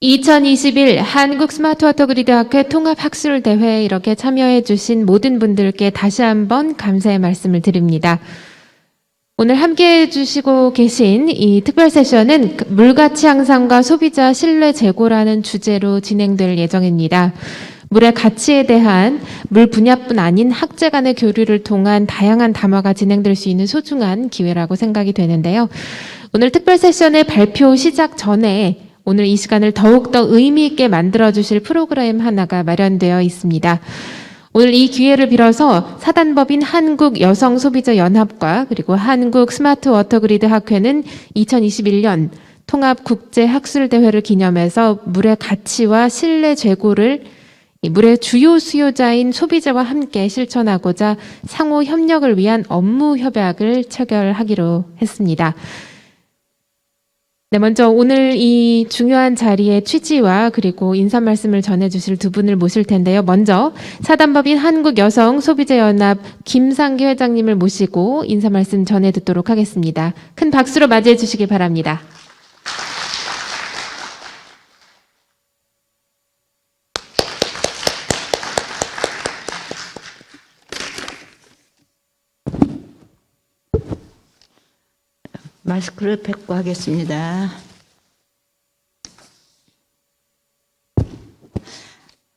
2021 한국 스마트워터그리드 학회 통합학술대회에 이렇게 참여해 주신 모든 분들께 다시 한번 감사의 말씀을 드립니다. 오늘 함께해 주시고 계신 이 특별 세션은 물가치 향상과 소비자 신뢰 제고라는 주제로 진행될 예정입니다. 물의 가치에 대한 물 분야뿐 아닌 학제 간의 교류를 통한 다양한 담화가 진행될 수 있는 소중한 기회라고 생각이 되는데요. 오늘 특별 세션의 발표 시작 전에 오늘 이 시간을 더욱더 의미 있게 만들어주실 프로그램 하나가 마련되어 있습니다. 오늘 이 기회를 빌어서 사단법인 한국여성소비자연합과 그리고 한국 스마트워터그리드 학회는 2021년 통합국제학술대회를 기념해서 물의 가치와 신뢰 제고를 물의 주요 수요자인 소비자와 함께 실천하고자 상호 협력을 위한 업무 협약을 체결하기로 했습니다. 네, 먼저 오늘 이 중요한 자리의 취지와 그리고 인사 말씀을 전해주실 두 분을 모실 텐데요. 먼저 사단법인 한국여성소비자연합 김상기 회장님을 모시고 인사 말씀 전해 듣도록 하겠습니다. 큰 박수로 맞이해 주시기 바랍니다. 마스크를 벗고 하겠습니다.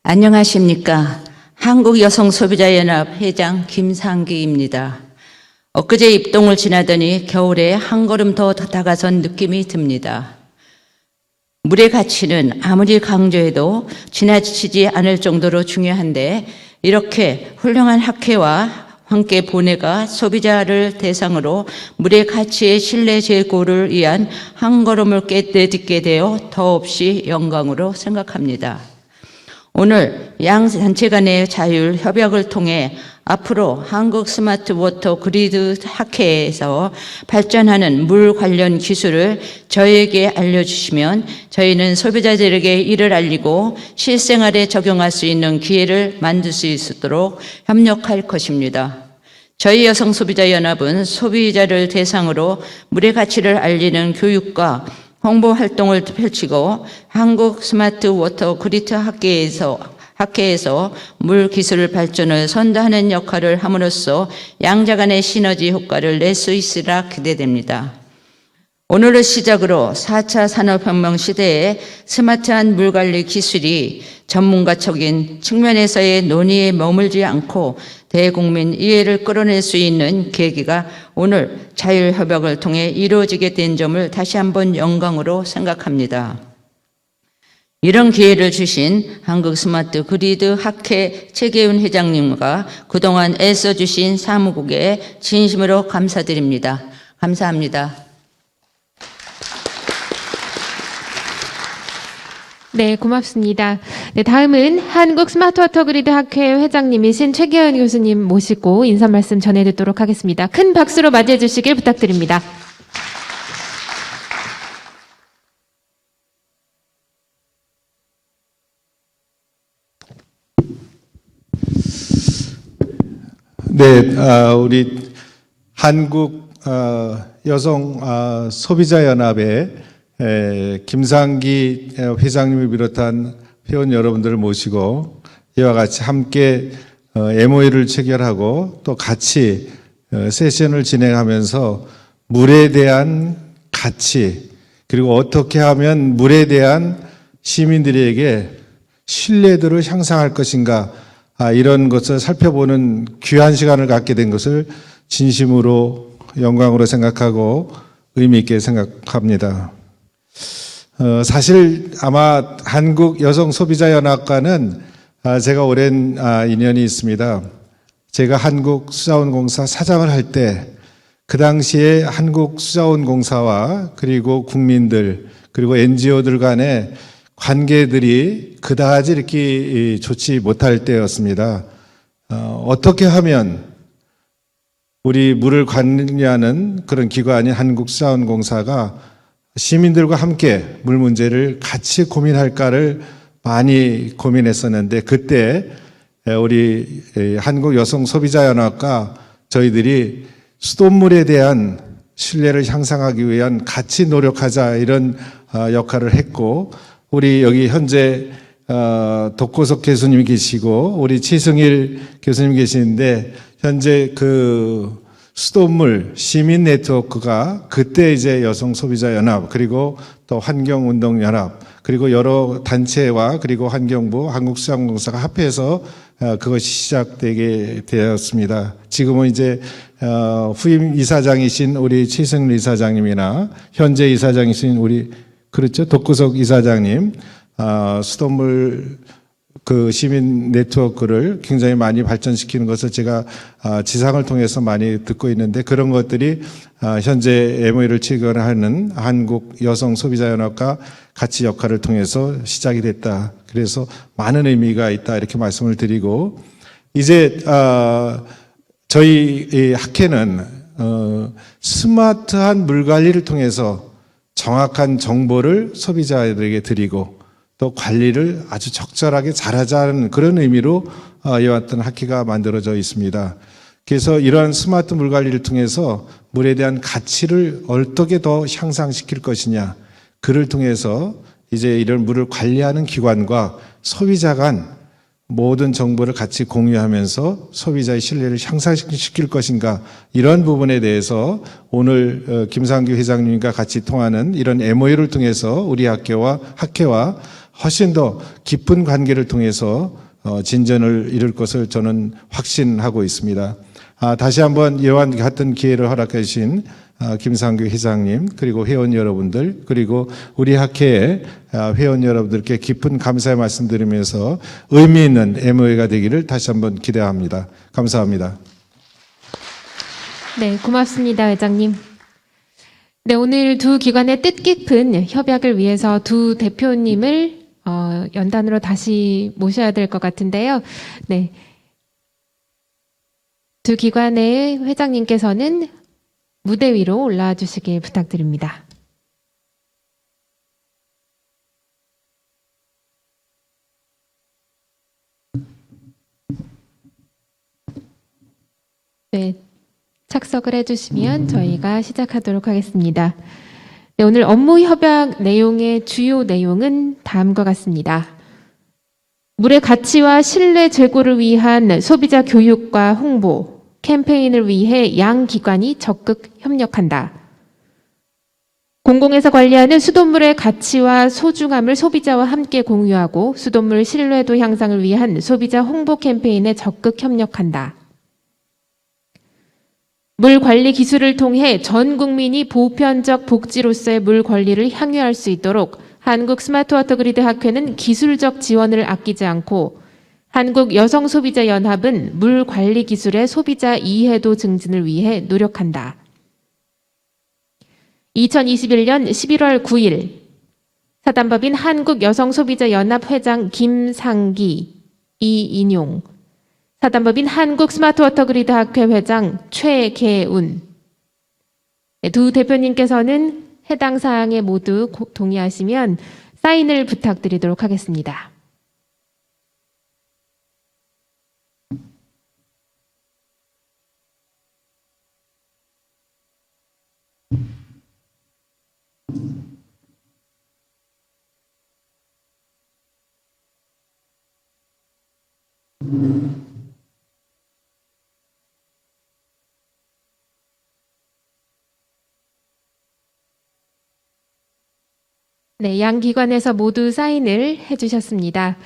안녕하십니까. 한국여성소비자연합 회장 김상기입니다. 엊그제 입동을 지나더니 겨울에 한 걸음 더 다가선 느낌이 듭니다. 물의 가치는 아무리 강조해도 지나치지 않을 정도로 중요한데 이렇게 훌륭한 학회와 함께 본회가 소비자를 대상으로 물의 가치의 신뢰 제고를 위한 한 걸음을 내딛게 되어 더없이 영광으로 생각합니다. 오늘 양 단체 간의 자율 협약을 통해 앞으로 한국 스마트 워터 그리드 학회에서 발전하는 물 관련 기술을 저희에게 알려주시면 저희는 소비자들에게 이를 알리고 실생활에 적용할 수 있는 기회를 만들 수 있도록 협력할 것입니다. 저희 여성소비자연합은 소비자를 대상으로 물의 가치를 알리는 교육과 홍보 활동을 펼치고 한국 스마트 워터 그리드 학회에서 물 기술 발전을 선도하는 역할을 함으로써 양자 간의 시너지 효과를 낼 수 있으라 기대됩니다. 오늘을 시작으로 4차 산업혁명 시대에 스마트한 물관리 기술이 전문가적인 측면에서의 논의에 머물지 않고 대국민 이해를 끌어낼 수 있는 계기가 오늘 자율협약을 통해 이루어지게 된 점을 다시 한번 영광으로 생각합니다. 이런 기회를 주신 한국 스마트 그리드 학회 최계훈 회장님과 그동안 애써주신 사무국에 진심으로 감사드립니다. 감사합니다. 네, 고맙습니다. 네, 다음은 한국 스마트워터그리드 학회 회장님이신 최계현 교수님 모시고 인사 말씀 전해 듣도록 하겠습니다. 큰 박수로 맞이해 주시길 부탁드립니다. 네, 우리 한국 여성 소비자연합의 김상기 회장님을 비롯한 회원 여러분들을 모시고 이와 같이 함께 MOU를 체결하고 또 같이 세션을 진행하면서 물에 대한 가치 그리고 어떻게 하면 물에 대한 시민들에게 신뢰도를 향상할 것인가 이런 것을 살펴보는 귀한 시간을 갖게 된 것을 진심으로 영광으로 생각하고 의미 있게 생각합니다. 사실 아마 한국여성소비자연합과는 제가 오랜 인연이 있습니다. 제가 한국수자원공사 사장을 할 때 그 당시에 한국수자원공사와 그리고 국민들 그리고 NGO들 간의 관계들이 그다지 이렇게 좋지 못할 때였습니다. 어떻게 하면 우리 물을 관리하는 그런 기관인 한국수자원공사가 시민들과 함께 물 문제를 같이 고민할까를 많이 고민했었는데 그때 우리 한국여성소비자연합과 저희들이 수돗물에 대한 신뢰를 향상하기 위한 같이 노력하자 이런 역할을 했고 우리 여기 현재 독고석 교수님이 계시고 우리 최승일 교수님 계시는데 현재 그 수돗물 시민 네트워크가 그때 이제 여성 소비자 연합 그리고 또 환경운동 연합 그리고 여러 단체와 그리고 환경부 한국수자원공사가 합해서 그것이 시작되게 되었습니다. 지금은 이제 후임 이사장이신 우리 최승일 이사장님이나 현재 이사장이신 우리 그렇죠 독고석 이사장님 수돗물 그 시민 네트워크를 굉장히 많이 발전시키는 것을 제가 지상을 통해서 많이 듣고 있는데 그런 것들이 현재 MOU를 체결하는 한국 여성 소비자 연합과 같이 역할을 통해서 시작이 됐다. 그래서 많은 의미가 있다 이렇게 말씀을 드리고 이제 저희 이 학회는 스마트한 물 관리를 통해서 정확한 정보를 소비자들에게 드리고 또 관리를 아주 적절하게 잘하자는 그런 의미로 이어왔던 학회가 만들어져 있습니다. 그래서 이러한 스마트 물 관리를 통해서 물에 대한 가치를 어떻게 더 향상시킬 것이냐, 그를 통해서 이제 이런 물을 관리하는 기관과 소비자 간 모든 정보를 같이 공유하면서 소비자의 신뢰를 향상시킬 것인가, 이런 부분에 대해서 오늘 김상규 회장님과 같이 통하는 이런 MOU를 통해서 우리 학회와 훨씬 더 깊은 관계를 통해서 진전을 이룰 것을 저는 확신하고 있습니다. 다시 한번 이와 같은 기회를 허락해 주신 김상규 회장님 그리고 회원 여러분들 그리고 우리 학회의 회원 여러분들께 깊은 감사의 말씀드리면서 의미 있는 MOU가 되기를 다시 한번 기대합니다. 감사합니다. 네, 고맙습니다, 회장님. 네, 오늘 두 기관의 뜻깊은 협약을 위해서 두 대표님을 연단으로 다시 모셔야 될 것 같은데요. 네. 두 기관의 회장님께서는 무대 위로 올라와 주시길 부탁드립니다. 네, 착석을 해주시면 저희가 시작하도록 하겠습니다. 네, 오늘 업무 협약 내용의 주요 내용은 다음과 같습니다. 물의 가치와 신뢰 제고를 위한 소비자 교육과 홍보, 캠페인을 위해 양 기관이 적극 협력한다. 공공에서 관리하는 수돗물의 가치와 소중함을 소비자와 함께 공유하고 수돗물 신뢰도 향상을 위한 소비자 홍보 캠페인에 적극 협력한다. 물 관리 기술을 통해 전 국민이 보편적 복지로서의 물 관리를 향유할 수 있도록 한국 스마트워터 그리드 학회는 기술적 지원을 아끼지 않고 한국 여성 소비자 연합은 물 관리 기술의 소비자 이해도 증진을 위해 노력한다. 2021년 11월 9일 사단법인 한국 여성 소비자 연합 회장 김상기, 이인용, 사단법인 한국 스마트워터 그리드 학회 회장 최계운. 두 대표님께서는 해당 사항에 모두 동의하시면 사인을 부탁드리도록 하겠습니다. 네, 양 기관에서 모두 사인을 해주셨습니다.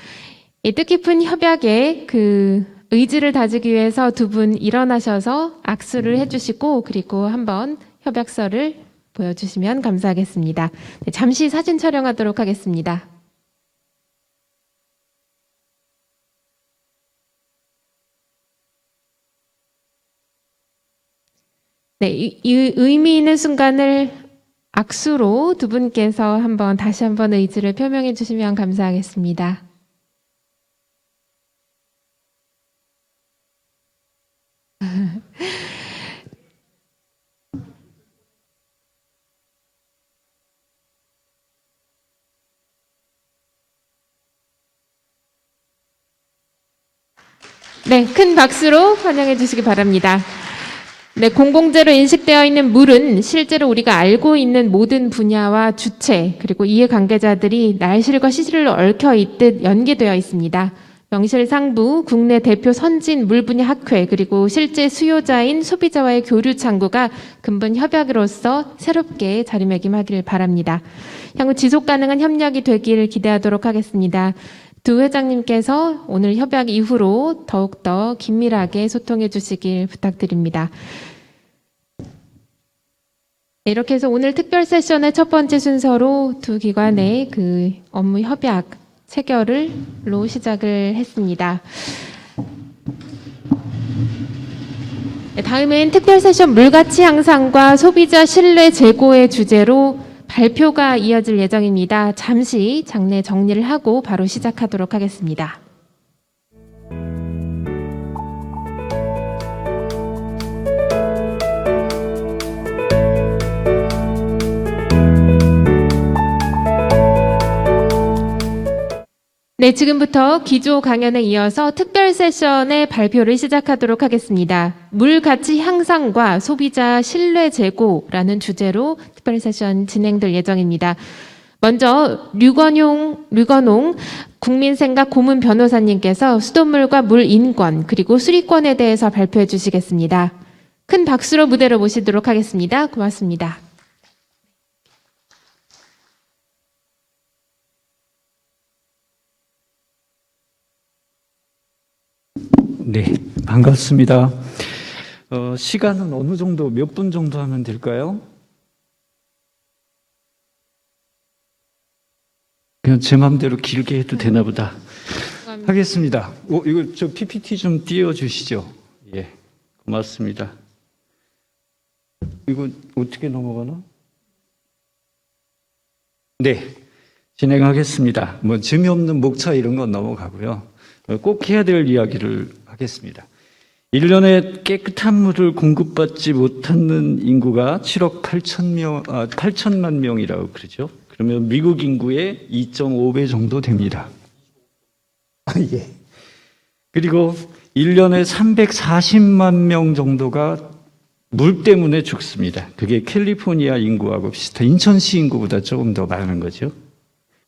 이 뜻깊은 협약에 그 의지를 다지기 위해서 두 분 일어나셔서 악수를 해주시고 그리고 한번 협약서를 보여주시면 감사하겠습니다. 네, 잠시 사진 촬영하도록 하겠습니다. 네, 이 의미 있는 순간을 악수로 두 분께서 다시 한번 의지를 표명해 주시면 감사하겠습니다. 네, 큰 박수로 환영해 주시기 바랍니다. 네, 공공재로 인식되어 있는 물은 실제로 우리가 알고 있는 모든 분야와 주체, 그리고 이해관계자들이 날실과 시실로 얽혀 있듯 연계되어 있습니다. 명실상부 국내 대표 선진 물 분야 학회, 그리고 실제 수요자인 소비자와의 교류 창구가 근본 협약으로서 새롭게 자리매김하기를 바랍니다. 향후 지속 가능한 협력이 되길 기대하도록 하겠습니다. 두 회장님께서 오늘 협약 이후로 더욱더 긴밀하게 소통해 주시길 부탁드립니다. 네, 이렇게 해서 오늘 특별 세션의 첫 번째 순서로 두 기관의 그 업무 협약 체결로 시작을 했습니다. 네, 다음은 특별 세션 물가치 향상과 소비자 신뢰 제고의 주제로 발표가 이어질 예정입니다. 잠시 장내 정리를 하고 바로 시작하도록 하겠습니다. 네, 지금부터 기조 강연에 이어서 특별 세션의 발표를 시작하도록 하겠습니다. 물 가치 향상과 소비자 신뢰 제고라는 주제로 특별 세션 진행될 예정입니다. 먼저 류건홍 국민생각 고문 변호사님께서 수돗물과 물 인권 그리고 수리권에 대해서 발표해 주시겠습니다. 큰 박수로 무대로 모시도록 하겠습니다. 고맙습니다. 네, 반갑습니다. 시간은 어느 정도, 몇 분 정도 하면 될까요? 그냥 제 마음대로 길게 해도 되나 보다. 하겠습니다. 이거 저 PPT 좀 띄워주시죠. 예, 고맙습니다. 이거 어떻게 넘어가나? 네, 진행하겠습니다. 뭐 재미없는 목차 이런 건 넘어가고요. 꼭 해야 될 이야기를 하겠습니다. 1년에 깨끗한 물을 공급받지 못하는 인구가 7억 8천만 명이라고 그러죠. 그러면 미국 인구의 2.5배 정도 됩니다. 예. 그리고 1년에 340만 명 정도가 물 때문에 죽습니다. 그게 캘리포니아 인구하고 비슷한 인천시 인구보다 조금 더 많은 거죠.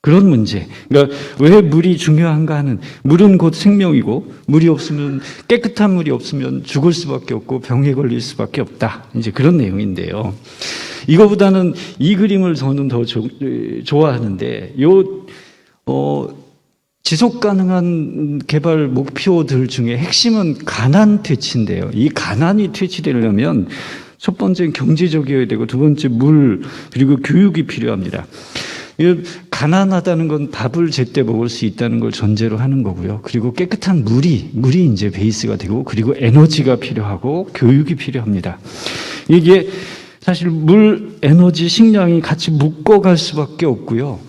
그런 문제. 그러니까 왜 물이 중요한가 하는, 물은 곧 생명이고 물이 없으면, 깨끗한 물이 없으면 죽을 수밖에 없고 병에 걸릴 수밖에 없다. 이제 그런 내용인데요. 이거보다는 이 그림을 저는 더 좋아하는데, 지속 가능한 개발 목표들 중에 핵심은 가난 퇴치인데요. 이 가난이 퇴치되려면 첫 번째는 경제적이어야 되고 두 번째 물, 그리고 교육이 필요합니다. 가난하다는 건 밥을 제때 먹을 수 있다는 걸 전제로 하는 거고요. 그리고 깨끗한 물이 이제 베이스가 되고, 그리고 에너지가 필요하고 교육이 필요합니다. 이게 사실 물, 에너지, 식량이 같이 묶어갈 수밖에 없고요.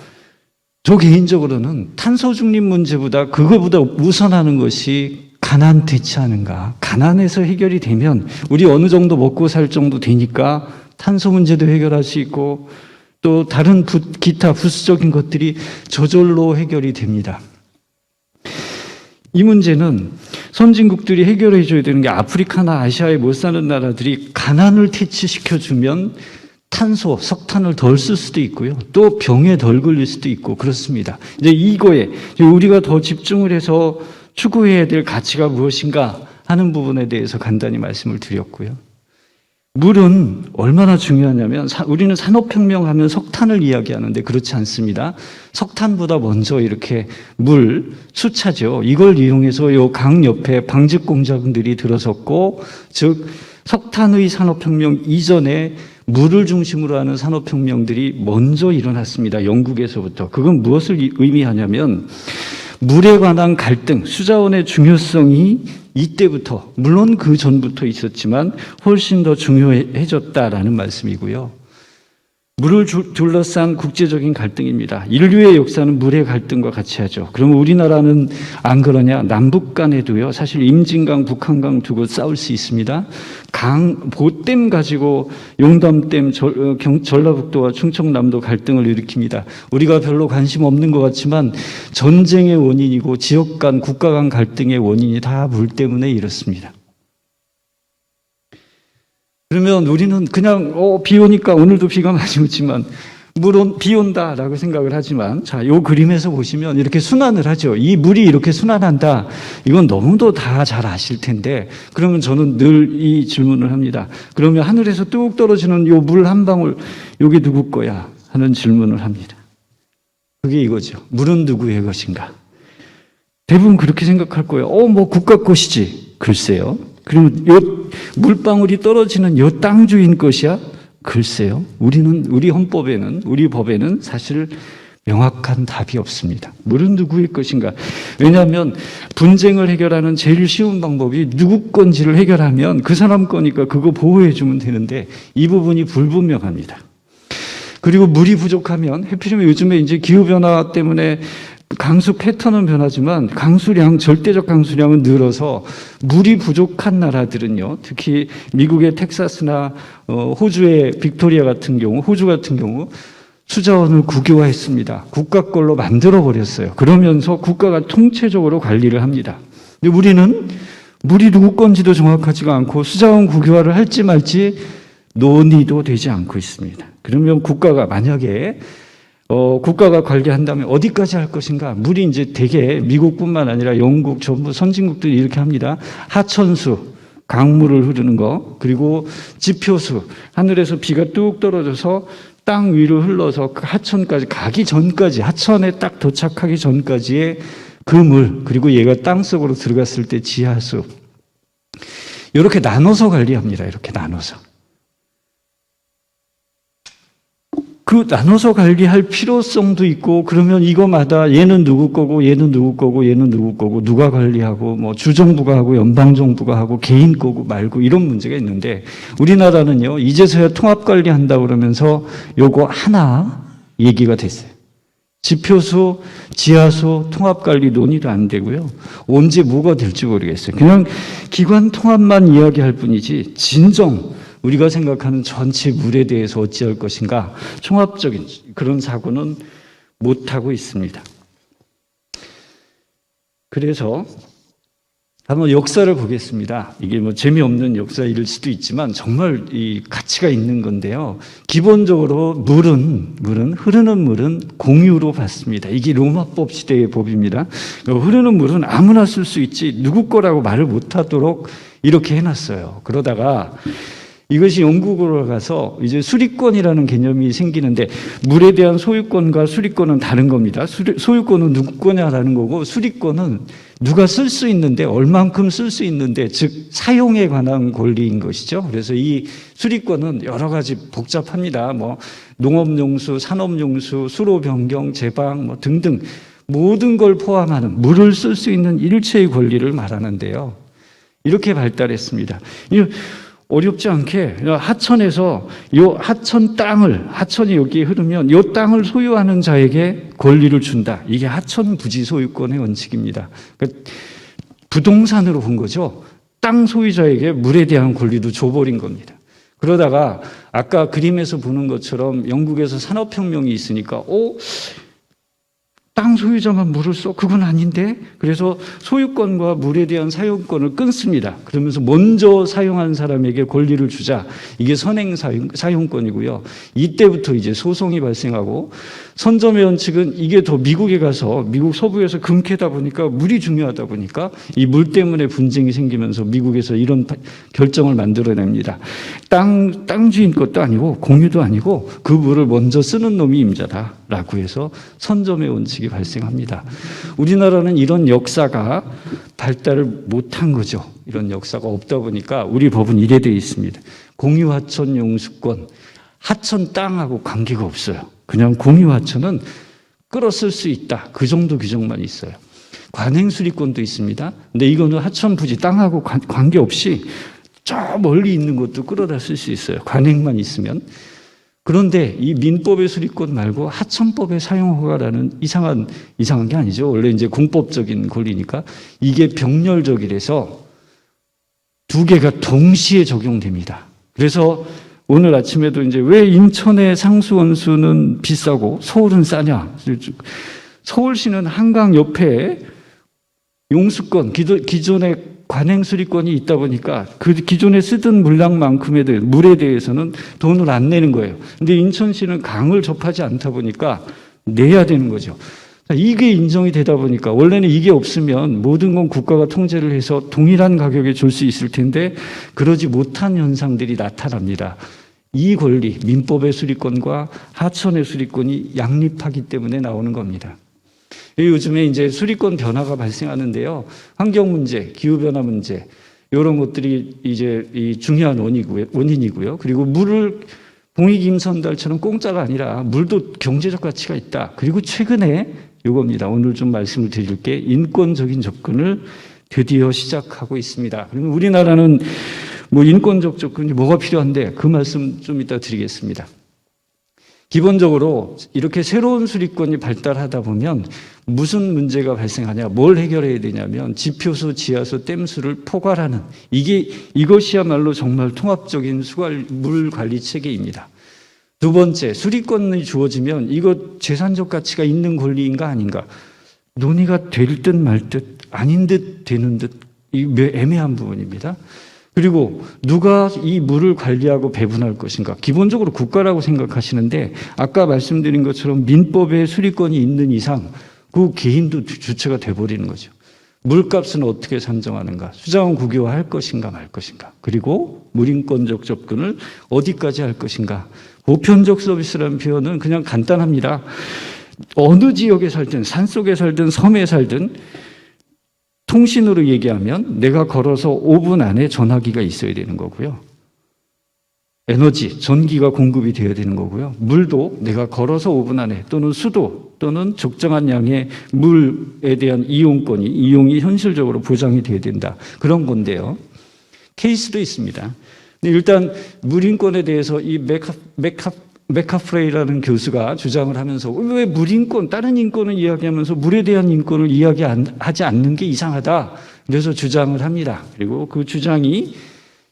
저 개인적으로는 탄소 중립 문제보다 그거보다 우선하는 것이 가난 퇴치하는가. 가난에서 해결이 되면 우리 어느 정도 먹고 살 정도 되니까 탄소 문제도 해결할 수 있고, 또 다른 기타 부수적인 것들이 저절로 해결이 됩니다. 이 문제는 선진국들이 해결해 줘야 되는 게, 아프리카나 아시아에 못 사는 나라들이 가난을 퇴치시켜주면 탄소, 석탄을 덜 쓸 수도 있고요. 또 병에 덜 걸릴 수도 있고 그렇습니다. 이제 이거에 우리가 더 집중을 해서 추구해야 될 가치가 무엇인가 하는 부분에 대해서 간단히 말씀을 드렸고요. 물은 얼마나 중요하냐면, 우리는 산업혁명 하면 석탄을 이야기하는데 그렇지 않습니다. 석탄보다 먼저 이렇게 물, 수차죠. 이걸 이용해서 요 강 옆에 방직 공장들이 들어섰고, 즉 석탄의 산업혁명 이전에 물을 중심으로 하는 산업혁명들이 먼저 일어났습니다. 영국에서부터. 그건 무엇을 의미하냐면, 물에 관한 갈등, 수자원의 중요성이 이때부터, 물론 그 전부터 있었지만 훨씬 더 중요해졌다라는 말씀이고요. 물을 둘러싼 국제적인 갈등입니다. 인류의 역사는 물의 갈등과 같이 하죠. 그러면 우리나라는 안 그러냐? 남북 간에도요, 사실 임진강, 북한강 두고 싸울 수 있습니다. 보댐 가지고 용담댐, 전라북도와 충청남도 갈등을 일으킵니다. 우리가 별로 관심 없는 것 같지만 전쟁의 원인이고 지역 간, 국가 간 갈등의 원인이 다 물 때문에 이렇습니다. 그러면 우리는 그냥 비 오니까 오늘도 비가 많이 오지만 물은 비 온다라고 생각을 하지만 자, 요 그림에서 보시면 이렇게 순환을 하죠. 이 물이 이렇게 순환한다. 이건 너무도 다 잘 아실 텐데 그러면 저는 늘 이 질문을 합니다. 그러면 하늘에서 뚝 떨어지는 요 물 한 방울 요게 누구 거야? 하는 질문을 합니다. 그게 이거죠. 물은 누구의 것인가? 대부분 그렇게 생각할 거예요. 뭐 국가 것이지. 글쎄요. 그러면 요 물방울이 떨어지는 요 땅 주인 것이야? 글쎄요. 우리 헌법에는, 우리 법에는 사실 명확한 답이 없습니다. 물은 누구의 것인가? 왜냐하면 분쟁을 해결하는 제일 쉬운 방법이 누구 건지를 해결하면 그 사람 거니까 그거 보호해 주면 되는데 이 부분이 불분명합니다. 그리고 물이 부족하면 하필이면 요즘에 이제 기후변화 때문에 강수 패턴은 변하지만 절대적 강수량은 늘어서 물이 부족한 나라들은요, 특히 미국의 텍사스나 호주의 빅토리아 같은 경우, 호주 같은 경우 수자원을 국유화했습니다. 국가 걸로 만들어 버렸어요. 그러면서 국가가 통체적으로 관리를 합니다. 근데 우리는 물이 누구 건지도 정확하지가 않고 수자원 국유화를 할지 말지 논의도 되지 않고 있습니다. 그러면 국가가 만약에 국가가 관리한다면 어디까지 할 것인가? 물이 이제 되게 미국뿐만 아니라 영국, 전부 선진국들이 이렇게 합니다. 하천수, 강물을 흐르는 거, 그리고 지표수, 하늘에서 비가 뚝 떨어져서 땅 위로 흘러서 그 하천까지 가기 전까지, 하천에 딱 도착하기 전까지의 그 물, 그리고 얘가 땅 속으로 들어갔을 때 지하수. 이렇게 나눠서 관리합니다. 이렇게 나눠서. 그 나눠서 관리할 필요성도 있고 그러면 이거마다 얘는 누구 거고 얘는 누구 거고 얘는 누구 거고 누가 관리하고 뭐 주정부가 하고 연방정부가 하고 개인 거고 말고 이런 문제가 있는데 우리나라는요 이제서야 통합관리한다고 그러면서 요거 하나 얘기가 됐어요. 지표수, 지하수 통합관리 논의도 안 되고요. 언제 뭐가 될지 모르겠어요. 그냥 기관 통합만 이야기할 뿐이지 진정 우리가 생각하는 전체 물에 대해서 어찌할 것인가 종합적인 그런 사고는 못하고 있습니다. 그래서 한번 역사를 보겠습니다. 이게 뭐 재미없는 역사일 수도 있지만 정말 이 가치가 있는 건데요. 기본적으로 물은 흐르는 물은 공유로 받습니다. 이게 로마법 시대의 법입니다. 흐르는 물은 아무나 쓸 수 있지 누구 거라고 말을 못하도록 이렇게 해놨어요. 그러다가 이것이 영국으로 가서 이제 수리권이라는 개념이 생기는데 물에 대한 소유권과 수리권은 다른 겁니다. 소유권은 누구 거냐라는 거고 수리권은 누가 쓸 수 있는데 얼만큼 쓸 수 있는데 즉 사용에 관한 권리인 것이죠. 그래서 이 수리권은 여러 가지 복잡합니다. 뭐 농업용수, 산업용수, 수로 변경, 제방 뭐 등등 모든 걸 포함하는 물을 쓸 수 있는 일체의 권리를 말하는데요. 이렇게 발달했습니다. 어렵지 않게 하천에서 요 하천 땅을 하천이 여기 흐르면 요 땅을 소유하는 자에게 권리를 준다. 이게 하천 부지 소유권의 원칙입니다. 그러니까 부동산으로 본 거죠. 땅 소유자에게 물에 대한 권리도 줘버린 겁니다. 그러다가 아까 그림에서 보는 것처럼 영국에서 산업혁명이 있으니까 땅 소유자만 물을 써? 그건 아닌데? 그래서 소유권과 물에 대한 사용권을 끊습니다. 그러면서 먼저 사용한 사람에게 권리를 주자. 이게 선행 사용권이고요. 이때부터 이제 소송이 발생하고 선점의 원칙은 이게 더 미국에 가서 미국 서부에서 금 캐다 보니까 물이 중요하다 보니까 이 물 때문에 분쟁이 생기면서 미국에서 이런 결정을 만들어냅니다. 땅 주인 것도 아니고 공유도 아니고 그 물을 먼저 쓰는 놈이 임자다라고 해서 선점의 원칙이 발생합니다. 우리나라는 이런 역사가 발달을 못한 거죠. 이런 역사가 없다 보니까 우리 법은 이래 되어 있습니다. 공유하천 용수권, 하천 땅하고 관계가 없어요. 그냥 공유하천은 끌어쓸 수 있다. 그 정도 규정만 있어요. 관행수리권도 있습니다. 근데 이거는 하천 부지 땅하고 관계없이 저 멀리 있는 것도 끌어다 쓸 수 있어요. 관행만 있으면. 그런데 이 민법의 수리권 말고 하천법의 사용허가라는 이상한 게 아니죠. 원래 이제 공법적인 권리니까 이게 병렬적이라서 두 개가 동시에 적용됩니다. 그래서 오늘 아침에도 이제 왜 인천의 상수원수는 비싸고 서울은 싸냐? 서울시는 한강 옆에 용수권, 기존의 관행 수리권이 있다 보니까 그 기존에 쓰던 물량만큼에 대해 물에 대해서는 돈을 안 내는 거예요. 근데 인천시는 강을 접하지 않다 보니까 내야 되는 거죠. 이게 인정이 되다 보니까 원래는 이게 없으면 모든 건 국가가 통제를 해서 동일한 가격에 줄 수 있을 텐데 그러지 못한 현상들이 나타납니다. 이 권리, 민법의 수리권과 하천의 수리권이 양립하기 때문에 나오는 겁니다. 요즘에 이제 수리권 변화가 발생하는데요. 환경 문제, 기후 변화 문제, 이런 것들이 이제 이 중요한 원인이고요. 그리고 물을 봉익임선달처럼 공짜가 아니라 물도 경제적 가치가 있다. 그리고 최근에 이겁니다. 오늘 좀 말씀을 드릴게 인권적인 접근을 드디어 시작하고 있습니다. 그러면 우리나라는 뭐 인권적 접근이 뭐가 필요한데 그 말씀 좀 이따 드리겠습니다. 기본적으로 이렇게 새로운 수리권이 발달하다 보면 무슨 문제가 발생하냐, 뭘 해결해야 되냐면 지표수, 지하수, 댐수를 포괄하는 이것이야말로 정말 통합적인 물 관리 체계입니다. 두 번째, 수리권이 주어지면 이거 재산적 가치가 있는 권리인가 아닌가 논의가 될 듯 말 듯 아닌 듯 되는 듯 애매한 부분입니다. 그리고 누가 이 물을 관리하고 배분할 것인가? 기본적으로 국가라고 생각하시는데 아까 말씀드린 것처럼 민법에 수리권이 있는 이상 그 개인도 주체가 돼버리는 거죠. 물값은 어떻게 산정하는가? 수자원 국유화할 것인가 말 것인가? 그리고 물인권적 접근을 어디까지 할 것인가? 보편적 서비스라는 표현은 그냥 간단합니다. 어느 지역에 살든 산속에 살든 섬에 살든 통신으로 얘기하면 내가 걸어서 5분 안에 전화기가 있어야 되는 거고요. 에너지, 전기가 공급이 되어야 되는 거고요. 물도 내가 걸어서 5분 안에 또는 수도 또는 적정한 양의 물에 대한 이용이 현실적으로 보장이 되어야 된다. 그런 건데요. 케이스도 있습니다. 근데 일단 물인권에 대해서 이 메카프레이라는 교수가 주장을 하면서 왜 물인권, 다른 인권을 이야기하면서 물에 대한 인권을 이야기하지 않는 게 이상하다. 그래서 주장을 합니다. 그리고 그 주장이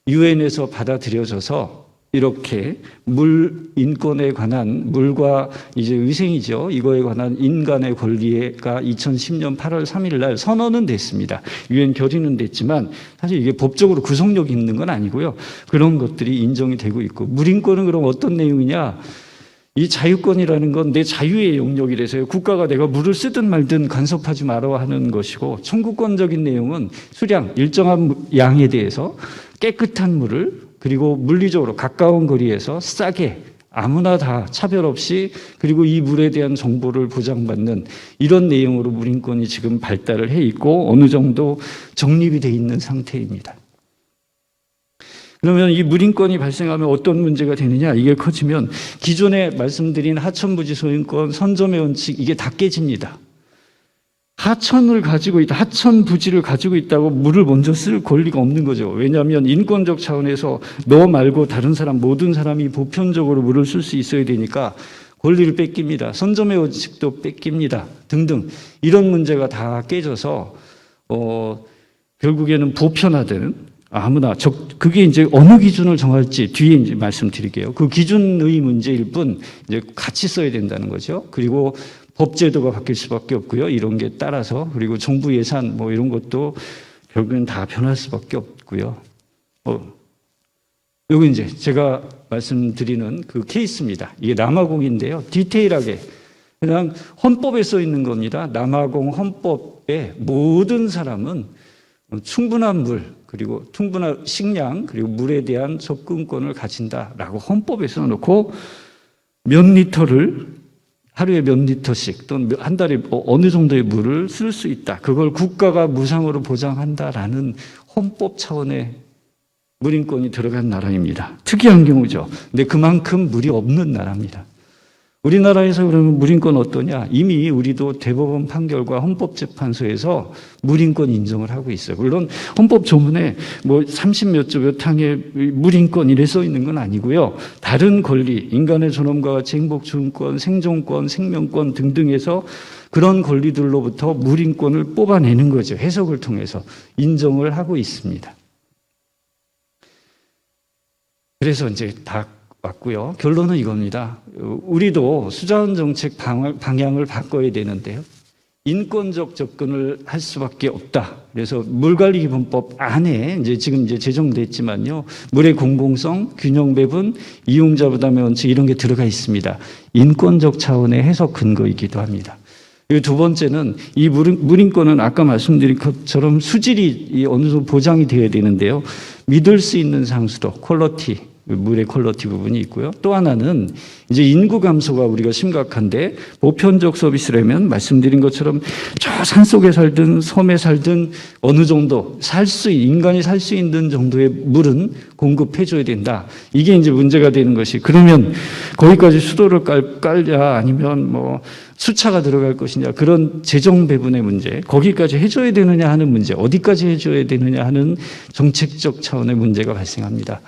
유엔에서 받아들여져서 이렇게 물 인권에 관한 물과 이제 위생이죠. 이거에 관한 인간의 권리가 2010년 8월 3일 날 선언은 됐습니다. 유엔 결의는 됐지만 사실 이게 법적으로 구속력이 있는 건 아니고요. 그런 것들이 인정이 되고 있고 물인권은 그럼 어떤 내용이냐? 이 자유권이라는 건 내 자유의 영역이라서요. 국가가 내가 물을 쓰든 말든 간섭하지 말아 하는 것이고 청구권적인 내용은 수량, 일정한 양에 대해서 깨끗한 물을 그리고 물리적으로 가까운 거리에서 싸게 아무나 다 차별 없이 그리고 이 물에 대한 정보를 보장받는 이런 내용으로 물인권이 지금 발달을 해 있고 어느 정도 정립이 돼 있는 상태입니다. 그러면 이 물인권이 발생하면 어떤 문제가 되느냐? 이게 커지면 기존에 말씀드린 하천부지 소유권, 선점의 원칙 이게 다 깨집니다. 하천 부지를 가지고 있다고 물을 먼저 쓸 권리가 없는 거죠. 왜냐하면 인권적 차원에서 너 말고 다른 사람, 모든 사람이 보편적으로 물을 쓸 수 있어야 되니까 권리를 뺏깁니다. 선점의 원칙도 뺏깁니다. 등등. 이런 문제가 다 깨져서, 결국에는 보편화되는 아무나, 그게 이제 어느 기준을 정할지 뒤에 이제 말씀드릴게요. 그 기준의 문제일 뿐, 이제 같이 써야 된다는 거죠. 그리고 법제도가 바뀔 수밖에 없고요. 이런 게 따라서 그리고 정부 예산 뭐 이런 것도 결국엔 다 변할 수밖에 없고요. 여기 이제 제가 말씀드리는 그 케이스입니다. 이게 남아공인데요. 디테일하게 그냥 헌법에 써 있는 겁니다. 남아공 헌법에 모든 사람은 충분한 물 그리고 충분한 식량 그리고 물에 대한 접근권을 가진다라고 헌법에 써놓고 몇 리터를 하루에 몇 리터씩 또는 한 달에 어느 정도의 물을 쓸 수 있다. 그걸 국가가 무상으로 보장한다라는 헌법 차원의 물인권이 들어간 나라입니다. 특이한 경우죠. 근데 그만큼 물이 없는 나라입니다. 우리나라에서 그러면 물인권 어떠냐? 이미 우리도 대법원 판결과 헌법재판소에서 물인권 인정을 하고 있어요. 물론 헌법 조문에 뭐 30몇 조 몇 항에 물인권 이래 써 있는 건 아니고요. 다른 권리, 인간의 존엄과 같이 행복, 주권권, 생존권, 생명권 등등에서 그런 권리들로부터 물인권을 뽑아내는 거죠. 해석을 통해서 인정을 하고 있습니다. 그래서 이제 다 왔고요. 결론은 이겁니다. 우리도 수자원 정책 방향을 바꿔야 되는데요. 인권적 접근을 할 수밖에 없다. 그래서 물관리기본법 안에 지금 제정됐지만요, 물의 공공성, 균형 배분, 이용자 부담의 원칙 이런 게 들어가 있습니다. 인권적 차원의 해석 근거이기도 합니다. 그리고 두 번째는 이 물인권은 아까 말씀드린 것처럼 수질이 어느 정도 보장이 되어야 되는데요. 믿을 수 있는 상수도, 퀄리티, 물의 퀄리티 부분이 있고요. 또 하나는 이제 인구 감소가 우리가 심각한데 보편적 서비스라면 말씀드린 것처럼 저 산속에 살든 섬에 살든 어느 정도 인간이 살 수 있는 정도의 물은 공급해줘야 된다. 이게 이제 문제가 되는 것이, 그러면 거기까지 수도를 깔냐 아니면 뭐 수차가 들어갈 것이냐, 그런 재정 배분의 문제, 거기까지 해줘야 되느냐 하는 문제, 어디까지 해줘야 되느냐 하는 정책적 차원의 문제가 발생합니다.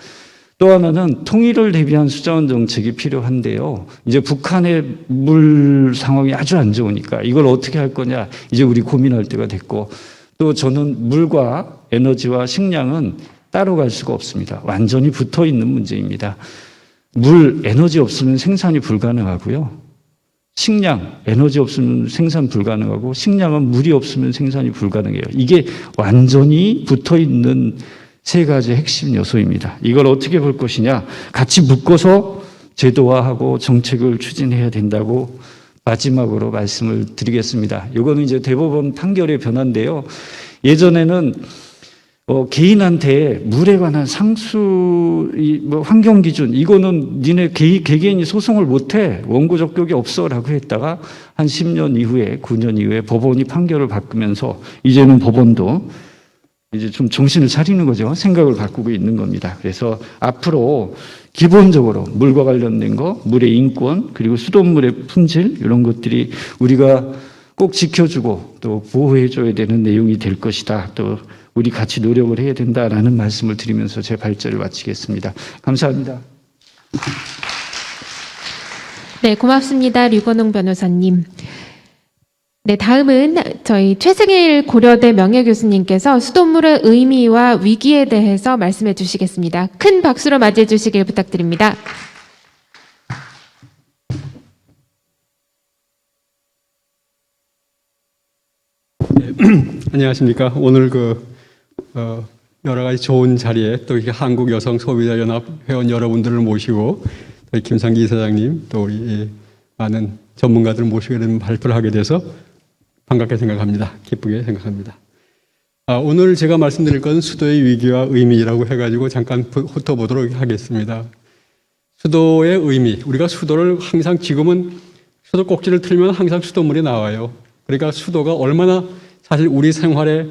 또 하나는 통일을 대비한 수자원 정책이 필요한데요. 이제 북한의 물 상황이 아주 안 좋으니까 이걸 어떻게 할 거냐, 이제 우리 고민할 때가 됐고, 또 저는 물과 에너지와 식량은 따로 갈 수가 없습니다. 완전히 붙어 있는 문제입니다. 물, 에너지 없으면 생산이 불가능하고요. 식량, 에너지 없으면 생산 불가능하고, 식량은 물이 없으면 생산이 불가능해요. 이게 완전히 붙어 있는 세 가지 핵심 요소입니다. 이걸 어떻게 볼 것이냐, 같이 묶어서 제도화하고 정책을 추진해야 된다고 마지막으로 말씀을 드리겠습니다. 이거는 이제 대법원 판결의 변화인데요. 예전에는 개인한테 물에 관한 상수, 환경 기준, 이거는 니네 개개인이 소송을 못해, 원고 적격이 없어라고 했다가 한 10년 이후에, 9년 이후에 법원이 판결을 바꾸면서 이제는 법원도 이제 좀 정신을 차리는 거죠. 생각을 바꾸고 있는 겁니다. 그래서 앞으로 기본적으로 물과 관련된 거, 물의 인권, 그리고 수돗물의 품질, 이런 것들이 우리가 꼭 지켜주고 또 보호해줘야 되는 내용이 될 것이다. 또 우리 같이 노력을 해야 된다라는 말씀을 드리면서 제 발제를 마치겠습니다. 감사합니다. 네, 고맙습니다. 류건웅 변호사님. 네, 다음은 저희 최승일 고려대 명예교수님께서 수돗물의 의미와 위기에 대해서 말씀해 주시겠습니다. 큰 박수로 맞이해 주시길 부탁드립니다. 안녕하십니까. 오늘 여러 가지 좋은 자리에 또 이렇게 한국 여성 소비자 연합 회원 여러분들을 모시고 김상기 이사장님 또 우리 많은 전문가들을 모시게 된 발표를 하게 돼서 반갑게 생각합니다. 기쁘게 생각합니다. 오늘 제가 말씀드릴 것은 수도의 위기와 의미라고 해가지고 잠깐 훑어보도록 하겠습니다. 수도의 의미, 우리가 수도를 항상 지금은 수도 꼭지를 틀면 항상 수돗물이 나와요. 그러니까 수도가 얼마나 사실 우리 생활에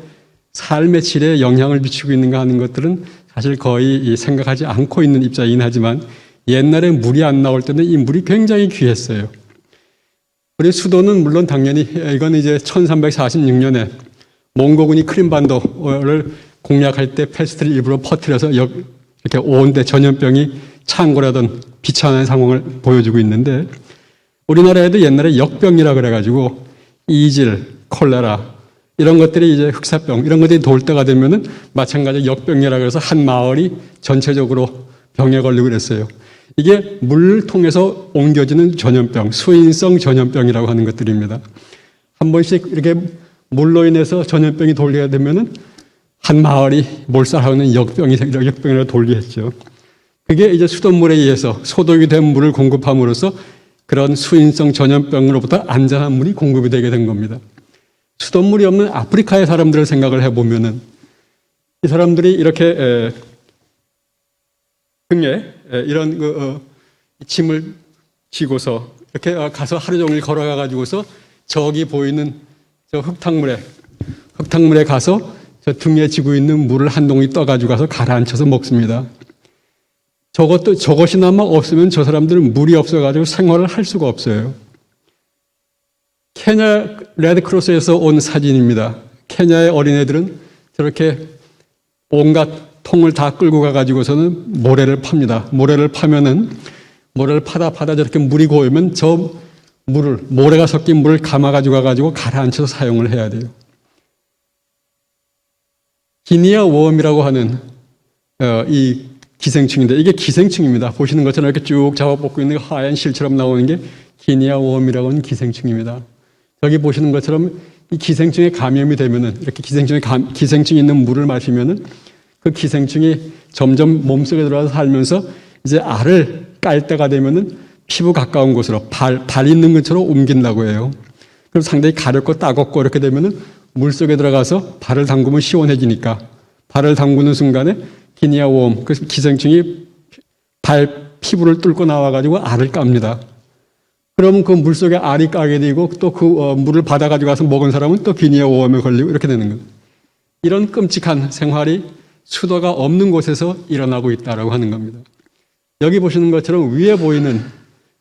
삶의 질에 영향을 미치고 있는가 하는 것들은 사실 거의 생각하지 않고 있는 입장이긴 하지만 옛날에 물이 안 나올 때는 이 물이 굉장히 귀했어요. 우리 수도는 물론 당연히 이건 이제 1346년에 몽고군이 크림반도를 공략할 때 패스트를 일부러 퍼뜨려서 이렇게 온데 전염병이 창궐하던 비참한 상황을 보여주고 있는데 우리나라에도 옛날에 역병이라 그래가지고 이질, 콜레라 이런 것들이 이제 흑사병 이런 것들이 돌 때가 되면은 마찬가지로 역병이라 그래서 한 마을이 전체적으로 병에 걸리고 그랬어요. 이게 물을 통해서 옮겨지는 전염병, 수인성 전염병이라고 하는 것들입니다. 한 번씩 이렇게 물로 인해서 전염병이 돌게 되면은 한 마을이 몰살하는 역병이라고 돌게 했죠. 그게 이제 수돗물에 의해서 소독이 된 물을 공급함으로써 그런 수인성 전염병으로부터 안전한 물이 공급이 되게 된 겁니다. 수돗물이 없는 아프리카의 사람들을 생각을 해보면은 이 사람들이 이렇게 등에 이런 짐을 지고서 이렇게 가서 하루 종일 걸어가 가지고서 저기 보이는 저 흙탕물에 가서 저 등에 지고 있는 물을 한 동이 떠 가지고 가서 가라앉혀서 먹습니다. 저것이나마 없으면 저 사람들은 물이 없어 가지고 생활을 할 수가 없어요. 케냐 레드크로스에서 온 사진입니다. 케냐의 어린애들은 저렇게 온갖 통을 다 끌고 가가지고서는 모래를 팝니다. 모래를 파다 저렇게 물이 고이면 저 모래가 섞인 물을 감아가지고 가가지고 가라앉혀서 사용을 해야 돼요. 기니아 웜이라고 하는 이 기생충인데 이게 기생충입니다. 보시는 것처럼 이렇게 쭉 잡아먹고 있는 하얀 실처럼 나오는 게 기니아 웜이라고 하는 기생충입니다. 여기 보시는 것처럼 이 기생충에 감염이 되면은 이렇게 기생충이 있는 물을 마시면은 그 기생충이 점점 몸속에 들어와서 살면서 이제 알을 깔 때가 되면은 피부 가까운 곳으로 발 있는 것처럼 옮긴다고 해요. 그럼 상당히 가렵고 따갑고 이렇게 되면은 물 속에 들어가서 발을 담그면 시원해지니까 발을 담그는 순간에 기니아 웜, 그 기생충이 발 피부를 뚫고 나와가지고 알을 깝니다. 그러면 그 물 속에 알이 까게 되고 또 그 물을 받아가지고 가서 먹은 사람은 또 기니아 웜에 걸리고 이렇게 되는 거예요. 이런 끔찍한 생활이 수도가 없는 곳에서 일어나고 있다라고 하는 겁니다. 여기 보시는 것처럼 위에 보이는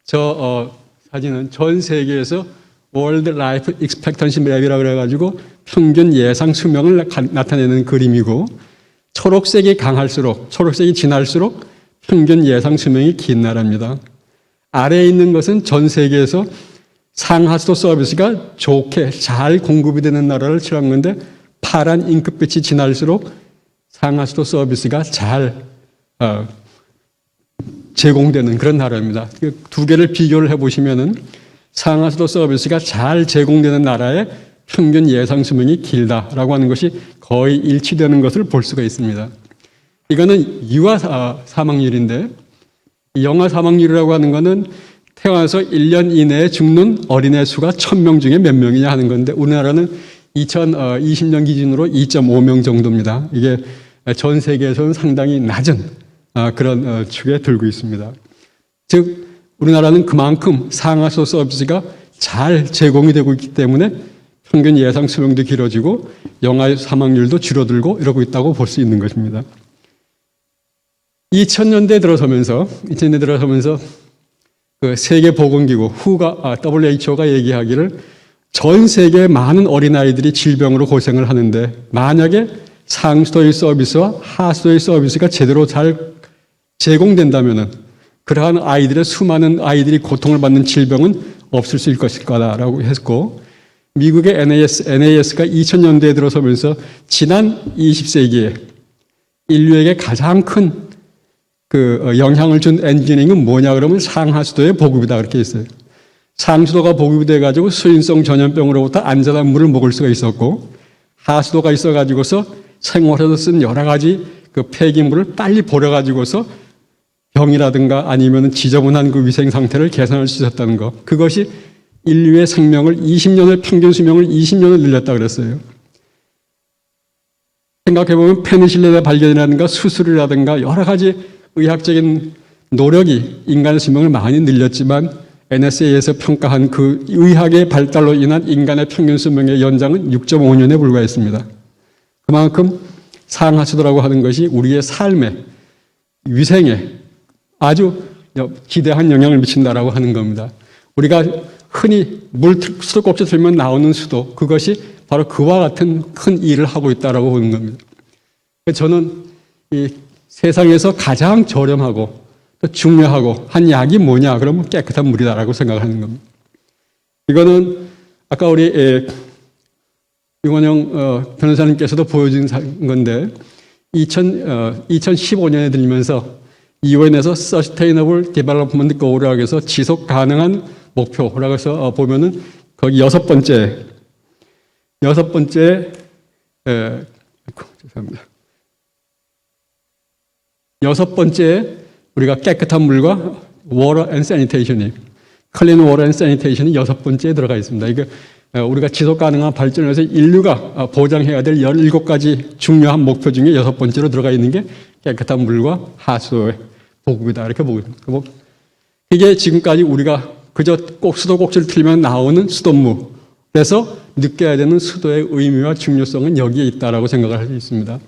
저 사진은 전 세계에서 World Life Expectancy Map이라고 그래가지고 평균 예상 수명을 나타내는 그림이고 초록색이 강할수록 초록색이 진할수록 평균 예상 수명이 긴 나라입니다. 아래에 있는 것은 전 세계에서 상하수도 서비스가 좋게 잘 공급이 되는 나라를 칠한 건데 파란 잉크빛이 진할수록 상하수도 서비스가 잘 제공되는 그런 나라입니다. 두 개를 비교를 해보시면은 상하수도 서비스가 잘 제공되는 나라의 평균 예상 수명이 길다라고 하는 것이 거의 일치되는 것을 볼 수가 있습니다. 이거는 유아 사망률인데 이 영아 사망률이라고 하는 것은 태어나서 1년 이내에 죽는 어린애 수가 1000명 중에 몇 명이냐 하는 건데 우리나라는 2020년 기준으로 2.5명 정도입니다. 이게 전 세계에서는 상당히 낮은 그런 축에 들고 있습니다. 즉 우리나라는 그만큼 상하수도 서비스가 잘 제공이 되고 있기 때문에 평균 예상 수명도 길어지고 영아 사망률도 줄어들고 이러고 있다고 볼 수 있는 것입니다. 2000년대에 들어서면서 그 세계보건기구 WHO가 얘기하기를 전 세계의 많은 어린아이들이 질병으로 고생을 하는데 만약에 상수도의 서비스와 하수도의 서비스가 제대로 잘 제공된다면은 그러한 아이들의 수많은 아이들이 고통을 받는 질병은 없을 수 있을 것일 거다라고 했고 미국의 NAS가 2000년대에 들어서면서 지난 20세기에 인류에게 가장 큰 그 영향을 준 엔지니어링은 뭐냐 그러면 상하수도의 보급이다 그렇게 했어요. 상수도가 보급이 돼가지고 수인성 전염병으로부터 안전한 물을 먹을 수가 있었고 하수도가 있어가지고서 생활에서 쓴 여러 가지 그 폐기물을 빨리 버려가지고서 병이라든가 아니면 지저분한 그 위생 상태를 개선할 수 있었다는 것. 그것이 인류의 생명을 20년을 평균 수명을 20년을 늘렸다 그랬어요. 생각해보면 페니실린의 발견이라든가 수술이라든가 여러 가지 의학적인 노력이 인간의 수명을 많이 늘렸지만 NSA에서 평가한 그 의학의 발달로 인한 인간의 평균 수명의 연장은 6.5년에 불과했습니다. 그만큼 상하수도라고 하는 것이 우리의 삶에 위생에 아주 기대한 영향을 미친다라고 하는 겁니다. 우리가 흔히 수도꼭지 틀면 나오는 수도 그것이 바로 그와 같은 큰 일을 하고 있다라고 보는 겁니다. 저는 이 세상에서 가장 저렴하고 또 중요하고 한 약이 뭐냐 그러면 깨끗한 물이다라고 생각하는 겁니다. 이거는 아까 우리 윤건영 변호사님께서도 보여준 건데 2015년에 들면서 UN에서 Sustainable Development Goal이라고 해서 지속 가능한 목표라고 해서 보면은 거기 여섯 번째 우리가 깨끗한 물과 Water and Sanitation이 Clean Water and Sanitation이 여섯 번째에 들어가 있습니다. 이게 우리가 지속 가능한 발전을 해서 인류가 보장해야 될 17가지 중요한 목표 중에 여섯 번째로 들어가 있는 게 깨끗한 물과 하수도의 보급이다 이렇게 보고 있습니다. 이게 지금까지 우리가 그저 수도꼭지를 틀면 나오는 수돗물에서 느껴야 되는 수도의 의미와 중요성은 여기에 있다라고 생각을 할 수 있습니다.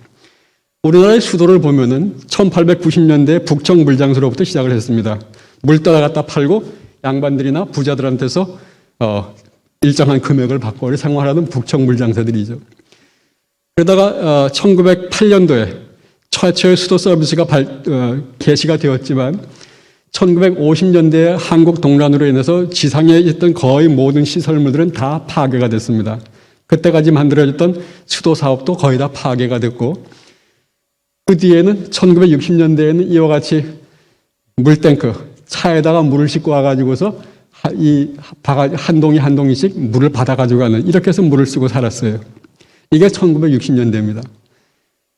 우리나라의 수도를 보면은 1890년대 북청 물장수로부터 시작을 했습니다. 물 떠다갔다 팔고 양반들이나 부자들한테서 일정한 금액을 받고 생활하는 북청 물장사들이죠. 그러다가 1908년도에 최초의 수도 서비스가 개시가 되었지만 1950년대에 한국 동란으로 인해서 지상에 있던 거의 모든 시설물들은 다 파괴가 됐습니다. 그때까지 만들어졌던 수도 사업도 거의 다 파괴가 됐고 그 뒤에는 1960년대에는 이와 같이 물탱크 차에다가 물을 싣고 와가지고서 이 바가지 한 동이 한 동이씩 물을 받아가지고 가는 이렇게 해서 물을 쓰고 살았어요. 이게 1960년대입니다.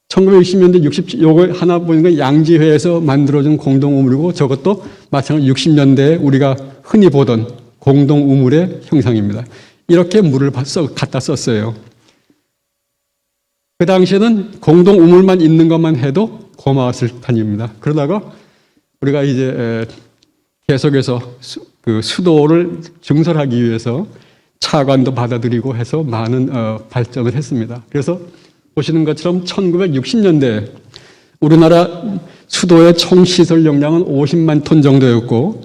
1960년대 요거 하나 보니까 양지회에서 만들어준 공동우물이고 저것도 마찬가지로 60년대에 우리가 흔히 보던 공동우물의 형상입니다. 이렇게 물을 갖다 썼어요. 그 당시에는 공동우물만 있는 것만 해도 고마웠을 판입니다. 그러다가 우리가 이제 계속해서 그 수도를 증설하기 위해서 차관도 받아들이고 해서 많은 발전을 했습니다. 그래서 보시는 것처럼 1960년대 우리나라 수도의 총 시설 용량은 50만 톤 정도였고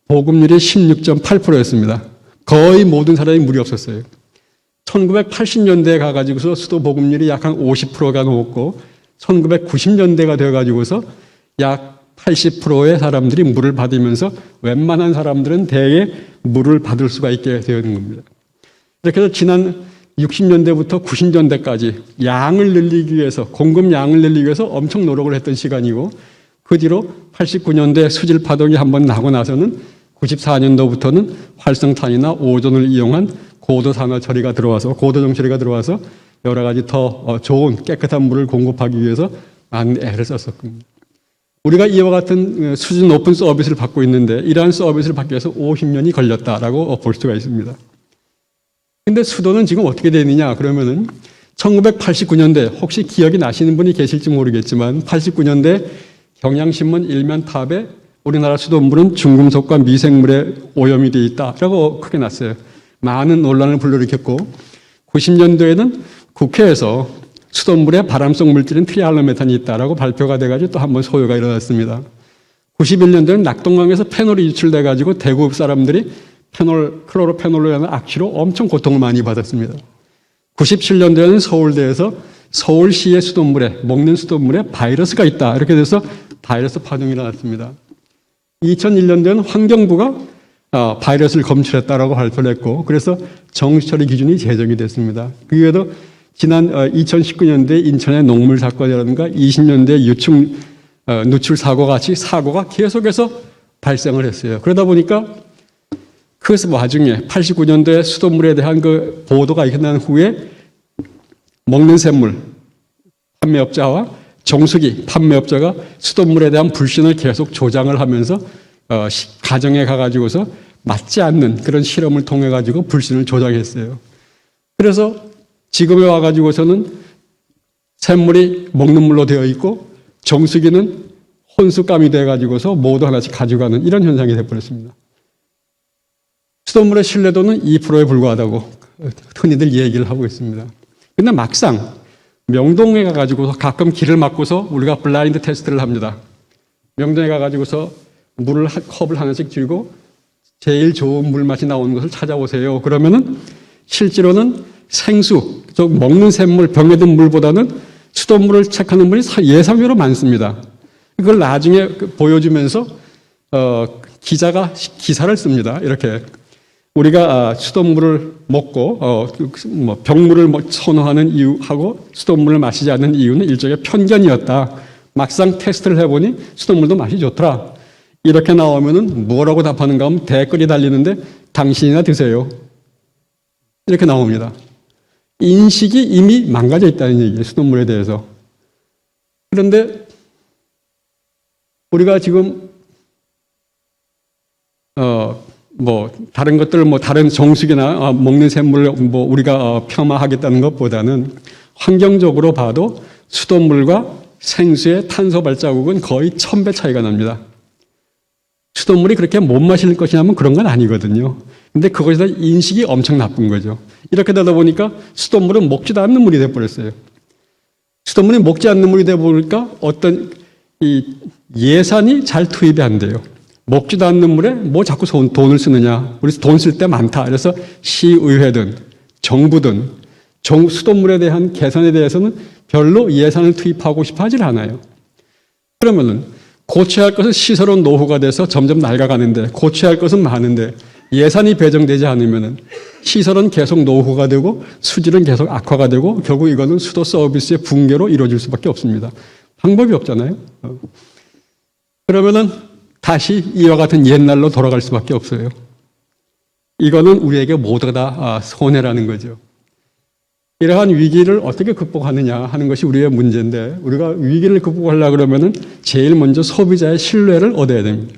보급률이 16.8%였습니다. 거의 모든 사람이 물이 없었어요. 1980년대에 가가지고서 수도 보급률이 약 한 50%가 넘었고 1990년대가 되어가지고서 약 80%의 사람들이 물을 받으면서 웬만한 사람들은 대개 물을 받을 수가 있게 되는 겁니다. 이렇게 해서 지난 60년대부터 90년대까지 양을 늘리기 위해서, 공급 양을 늘리기 위해서 엄청 노력을 했던 시간이고 그 뒤로 89년대 수질 파동이 한번 나고 나서는 94년도부터는 활성탄이나 오존을 이용한 고도 산화 처리가 들어와서, 고도정 처리가 들어와서 여러 가지 더 좋은 깨끗한 물을 공급하기 위해서 많은 애를 썼었습니다. 우리가 이와 같은 수준 높은 서비스를 받고 있는데 이러한 서비스를 받기 위해서 50년이 걸렸다라고 볼 수가 있습니다. 근데 수도는 지금 어떻게 되느냐 그러면은 1989년대 혹시 기억이 나시는 분이 계실지 모르겠지만 89년대 경향신문 일면 탑에 우리나라 수돗물은 중금속과 미생물에 오염이 되어 있다라고 크게 났어요. 많은 논란을 불러일으켰고 90년도에는 국회에서 수돗물에 발암성 물질인 트리알로메탄이 있다라고 발표가 돼가지고 또 한번 소요가 일어났습니다. 91년도에는 낙동강에서 페놀이 유출돼가지고 대구 사람들이 클로로페놀로 인한 악취로 엄청 고통을 많이 받았습니다. 97년도에는 서울대에서 서울시의 수돗물에, 먹는 수돗물에 바이러스가 있다. 이렇게 돼서 바이러스 파동이 일어났습니다. 2001년도에는 환경부가 바이러스를 검출했다라고 발표를 했고, 그래서 정수처리 기준이 제정이 됐습니다. 그 외에도 지난 2019년대 인천의 녹물 사건이라든가 20년대 누출 사고 같이 사고가 계속해서 발생을 했어요. 그러다 보니까 그 와중에 89년도에 수돗물에 대한 그 보도가 일어난 후에 먹는 샘물 판매업자와 정수기 판매업자가 수돗물에 대한 불신을 계속 조장을 하면서 가정에 가가지고서 맞지 않는 그런 실험을 통해 가지고 불신을 조장했어요. 그래서 지금에 와가지고서는 샘물이 먹는 물로 되어 있고 정수기는 혼수감이 돼가지고서 모두 하나씩 가져가는 이런 현상이 되어버렸습니다. 수돗물의 신뢰도는 2%에 불과하다고 흔히들 얘기를 하고 있습니다. 근데 막상 명동에 가가지고서 가끔 길을 막고서 우리가 블라인드 테스트를 합니다. 명동에 가가지고서 물을 컵을 하나씩 들고 제일 좋은 물 맛이 나오는 것을 찾아오세요. 그러면은 실제로는 생수, 즉 먹는 샘물, 병에 든 물보다는 수돗물을 체크하는 분이 예상외로 많습니다. 그걸 나중에 보여주면서 기자가 기사를 씁니다. 이렇게 우리가 수돗물을 먹고 병물을 선호하는 이유하고 수돗물을 마시지 않는 이유는 일종의 편견이었다. 막상 테스트를 해보니 수돗물도 맛이 좋더라. 이렇게 나오면은 뭐라고 답하는가 하면 댓글이 달리는데 당신이나 드세요. 이렇게 나옵니다. 인식이 이미 망가져 있다는 얘기예요. 수돗물에 대해서. 그런데 우리가 지금 다른 것들 다른 정수기나 먹는 샘물을 우리가 폄하하겠다는 것보다는 환경적으로 봐도 수돗물과 생수의 탄소 발자국은 거의 1000배 차이가 납니다. 수돗물이 그렇게 못 마실 것이냐면 그런 건 아니거든요. 근데 그것에 대한 인식이 엄청 나쁜 거죠. 이렇게 되다 보니까 수돗물은 먹지도 않는 물이 돼버렸어요. 수돗물이 먹지 않는 물이 되어버리니까 어떤 이 예산이 잘 투입이 안 돼요. 먹지도 않는 물에 뭐 자꾸 돈을 쓰느냐. 우리 돈 쓸 때 많다. 그래서 시의회든 정부든 수돗물에 대한 개선에 대해서는 별로 예산을 투입하고 싶어 하질 않아요. 그러면은 고쳐야 할 것은 시설은 노후가 돼서 점점 낡아가는데 고쳐야 할 것은 많은데 예산이 배정되지 않으면은 시설은 계속 노후가 되고 수질은 계속 악화가 되고 결국 이거는 수도 서비스의 붕괴로 이루어질 수밖에 없습니다. 방법이 없잖아요. 그러면은 다시 이와 같은 옛날로 돌아갈 수밖에 없어요. 이거는 우리에게 모두가 다 손해라는 거죠. 이러한 위기를 어떻게 극복하느냐 하는 것이 우리의 문제인데, 우리가 위기를 극복하려고 그러면은 제일 먼저 소비자의 신뢰를 얻어야 됩니다.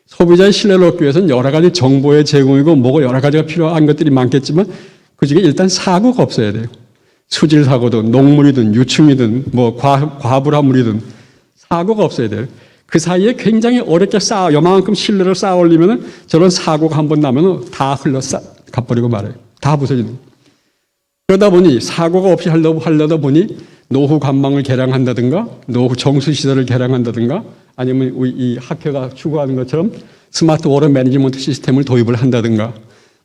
소비자의 신뢰를 얻기 위해서는 여러 가지 정보의 제공이고 뭐고 여러 가지가 필요한 것들이 많겠지만 그중에 일단 사고가 없어야 돼요. 수질 사고든 농물이든 유충이든 뭐 과불화물이든 사고가 없어야 돼요. 그 사이에 굉장히 어렵게 요만큼 신뢰를 쌓아 올리면은 저런 사고가 한번 나면은 다 가버리고 말아요. 다 부서지는 거예요. 그러다 보니 사고가 없이 하려다 보니 노후 관망을 개량한다든가 노후 정수 시설을 개량한다든가 아니면 이 학회가 추구하는 것처럼 스마트 워터 매니지먼트 시스템을 도입을 한다든가,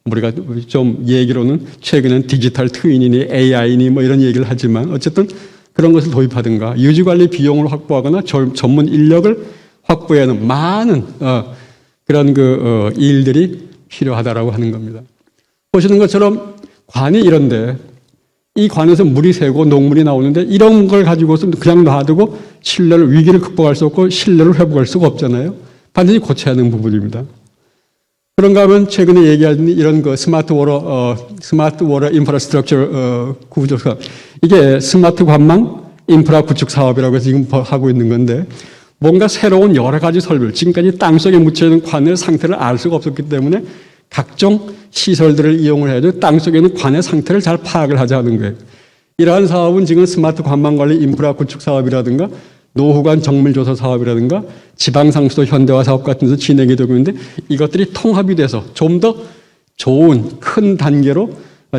우리가 좀 얘기로는 최근엔 디지털 트윈이니 AI니 뭐 이런 얘기를 하지만 어쨌든 그런 것을 도입하든가 유지관리 비용을 확보하거나 전문 인력을 확보하는 많은 그런 일들이 필요하다라고 하는 겁니다. 보시는 것처럼 관이 이런데 이 관에서 물이 새고 녹물이 나오는데 이런 걸 가지고서 그냥 놔두고 위기를 극복할 수 없고 신뢰를 회복할 수가 없잖아요. 반드시 고쳐야 하는 부분입니다. 그런가 하면 최근에 얘기하는 이런 스마트 워터 인프라스트럭처 구조 사업, 이게 스마트 관망 인프라 구축 사업이라고 해서 지금 하고 있는 건데, 뭔가 새로운 여러 가지 설비를, 지금까지 땅속에 묻혀있는 관의 상태를 알 수가 없었기 때문에 각종 시설들을 이용을 해도 땅속에 있는 관의 상태를 잘 파악을 하자는 거예요. 이러한 사업은 지금 스마트 관망관리 인프라 구축 사업이라든가 노후관 정밀조사 사업이라든가 지방상수도 현대화 사업 같은 데서 진행이 되고 있는데, 이것들이 통합이 돼서 좀 더 좋은 큰 단계로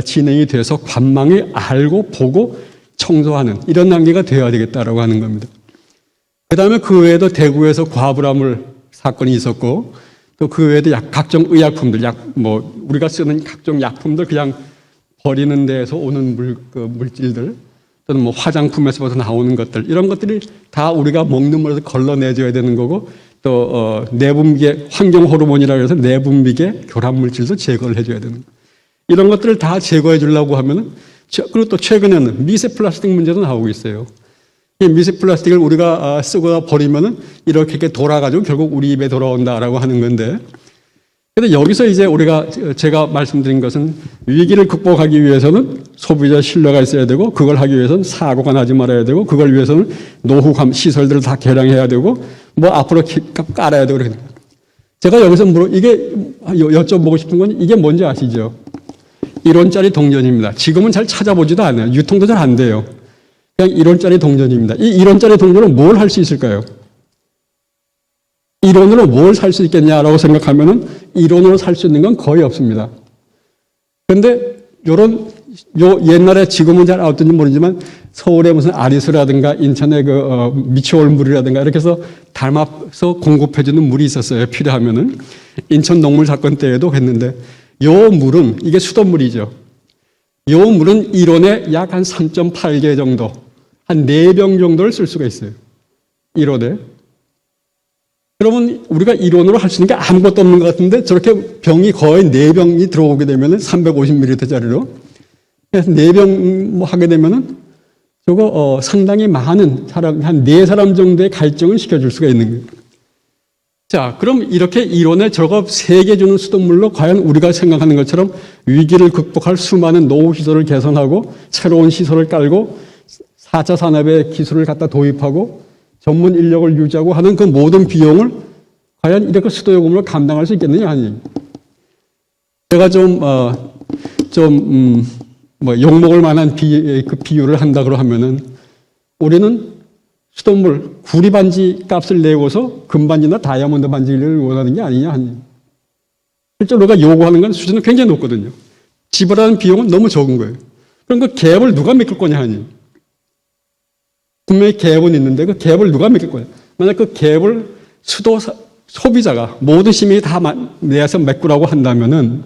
진행이 돼서 관망이 알고 보고 청소하는 이런 단계가 되어야 되겠다라고 하는 겁니다. 그 다음에 그 외에도 대구에서 과불화물 사건이 있었고, 또 그 외에도 각종 의약품들, 우리가 쓰는 각종 약품들 그냥 버리는 데에서 오는 물질들, 또는 뭐 화장품에서부터 나오는 것들, 이런 것들이 다 우리가 먹는 물에서 걸러내줘야 되는 거고, 또 내분비계 환경 호르몬이라고 해서 내분비계 교란 물질도 제거를 해줘야 되는 거예요. 이런 것들을 다 제거해 주려고 하면은, 그리고 또 최근에는 미세 플라스틱 문제도 나오고 있어요. 이 미세 플라스틱을 우리가 쓰고 버리면은 이렇게 돌아가지고 결국 우리 입에 돌아온다라고 하는 건데, 근데 여기서 이제 제가 말씀드린 것은 위기를 극복하기 위해서는 소비자 신뢰가 있어야 되고, 그걸 하기 위해서는 사고가 나지 말아야 되고, 그걸 위해서는 노후 시설들을 다 개량해야 되고, 뭐 앞으로 깔아야 되고 그렇게. 제가 여기서 여쭤보고 싶은 건 이게 뭔지 아시죠? 1원짜리 동전입니다. 지금은 잘 찾아보지도 않아요. 유통도 잘 안 돼요. 그냥 1원짜리 동전입니다. 이 1원짜리 동전은 뭘 할 수 있을까요? 1원으로 뭘 살 수 있겠냐라고 생각하면은 1원으로 살 수 있는 건 거의 없습니다. 그런데 옛날에 지금은 잘 어떤지 모르지만 서울에 무슨 아리수라든가 인천의 미추홀물이라든가 이렇게 해서 담아서 공급해주는 물이 있었어요. 필요하면은. 인천 농물 사건 때에도 했는데, 요 물은, 이게 수돗물이죠. 요 물은 1원에 약 한 3.8개 정도, 한 4병 정도를 쓸 수가 있어요. 1원에. 그러면 우리가 1원으로 할 수 있는 게 아무것도 없는 것 같은데, 저렇게 병이 거의 4병이 들어오게 되면은 350ml짜리로. 그래서 4병 하게 되면은 저거 상당히 많은 사람, 한 4사람 정도의 갈증을 시켜줄 수가 있는 거예요. 자, 그럼 이렇게 1원에 저거 3개 주는 수돗물로 과연 우리가 생각하는 것처럼 위기를 극복할 수많은 노후 시설을 개선하고 새로운 시설을 깔고 4차 산업의 기술을 갖다 도입하고 전문 인력을 유지하고 하는 그 모든 비용을 과연 이렇게 수도요금으로 감당할 수 있겠느냐 아니. 제가 욕먹을 만한 비유를 한다고 하면은, 우리는 수돗물 구리 반지 값을 내고서 금반지나 다이아몬드 반지를 원하는 게 아니냐 하니. 실제로 우리가 요구하는 건 수준은 굉장히 높거든요. 지불하는 비용은 너무 적은 거예요. 그럼 그 갭을 누가 메꿀 거냐 하니. 분명히 갭은 있는데 그 갭을 누가 메꿀 거냐. 만약 그 갭을 소비자가 모든 시민이 다 내서 메꾸라고 한다면은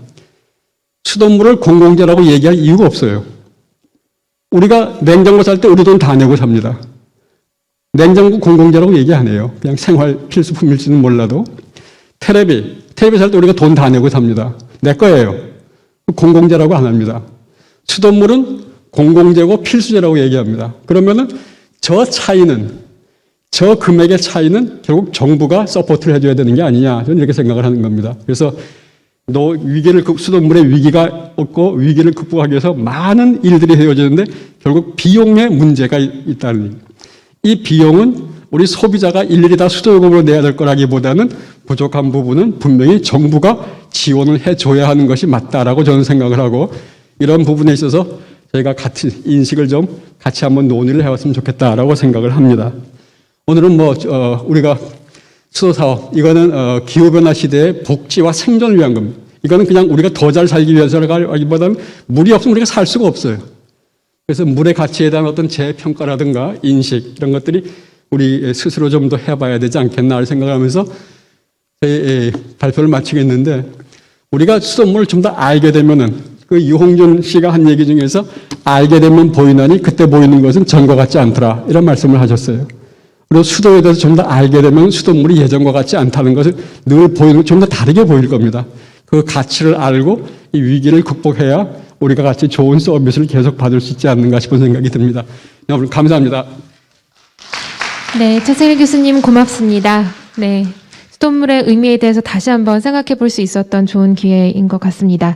수돗물을 공공재라고 얘기할 이유가 없어요. 우리가 냉장고 살 때 우리 돈 다 내고 삽니다. 냉장고 공공재라고 얘기 안 해요. 그냥 생활 필수품일지는 몰라도. 테레비 살 때 우리가 돈 다 내고 삽니다. 내 거예요. 공공재라고 안 합니다. 수돗물은 공공재고 필수재라고 얘기합니다. 그러면은 저 금액의 차이는 결국 정부가 서포트를 해줘야 되는 게 아니냐. 저는 이렇게 생각을 하는 겁니다. 그래서 수돗물의 위기가 없고 위기를 극복하기 위해서 많은 일들이 되어지는데 결국 비용의 문제가 있다는 얘기입니다. 이 비용은 우리 소비자가 일일이 다 수도요금으로 내야 될 거라기보다는 부족한 부분은 분명히 정부가 지원을 해줘야 하는 것이 맞다라고 저는 생각을 하고, 이런 부분에 있어서 저희가 같이 인식을 좀 같이 한번 논의를 해왔으면 좋겠다라고 생각을 합니다. 오늘은 우리가 수도사업, 이거는 기후변화 시대의 복지와 생존을 위한 겁니다. 이거는 그냥 우리가 더 잘 살기 위해서라기보다는 물이 없으면 우리가 살 수가 없어요. 그래서 물의 가치에 대한 어떤 재평가라든가 인식, 이런 것들이 우리 스스로 좀 더 해봐야 되지 않겠나 생각을 하면서 제 발표를 마치겠는데, 우리가 수돗물을 좀 더 알게 되면은, 그 유홍준 씨가 한 얘기 중에서 알게 되면 보이나니 그때 보이는 것은 전과 같지 않더라, 이런 말씀을 하셨어요. 그리고 수도에 대해서 좀 더 알게 되면 수돗물이 예전과 같지 않다는 것을 늘 보이는, 좀 더 다르게 보일 겁니다. 그 가치를 알고 이 위기를 극복해야 우리가 같이 좋은 서비스를 계속 받을 수 있지 않는가 싶은 생각이 듭니다. 여러분 감사합니다. 네, 최승일 교수님 고맙습니다. 네, 수돗물의 의미에 대해서 다시 한번 생각해 볼 수 있었던 좋은 기회인 것 같습니다.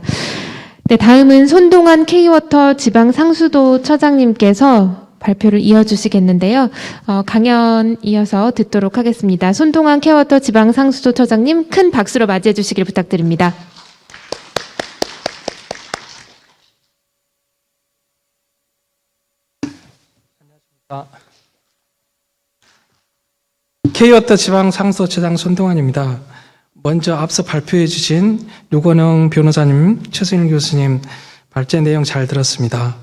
네, 다음은 손동환 K워터 지방상수도 처장님께서 발표를 이어주시겠는데요. 강연 이어서 듣도록 하겠습니다. 손동환 K워터 지방상수도 처장님 큰 박수로 맞이해 주시길 부탁드립니다. K워터 지방상수도처장 손동환입니다. 먼저 앞서 발표해 주신 유건영 변호사님, 최승일 교수님 발제 내용 잘 들었습니다.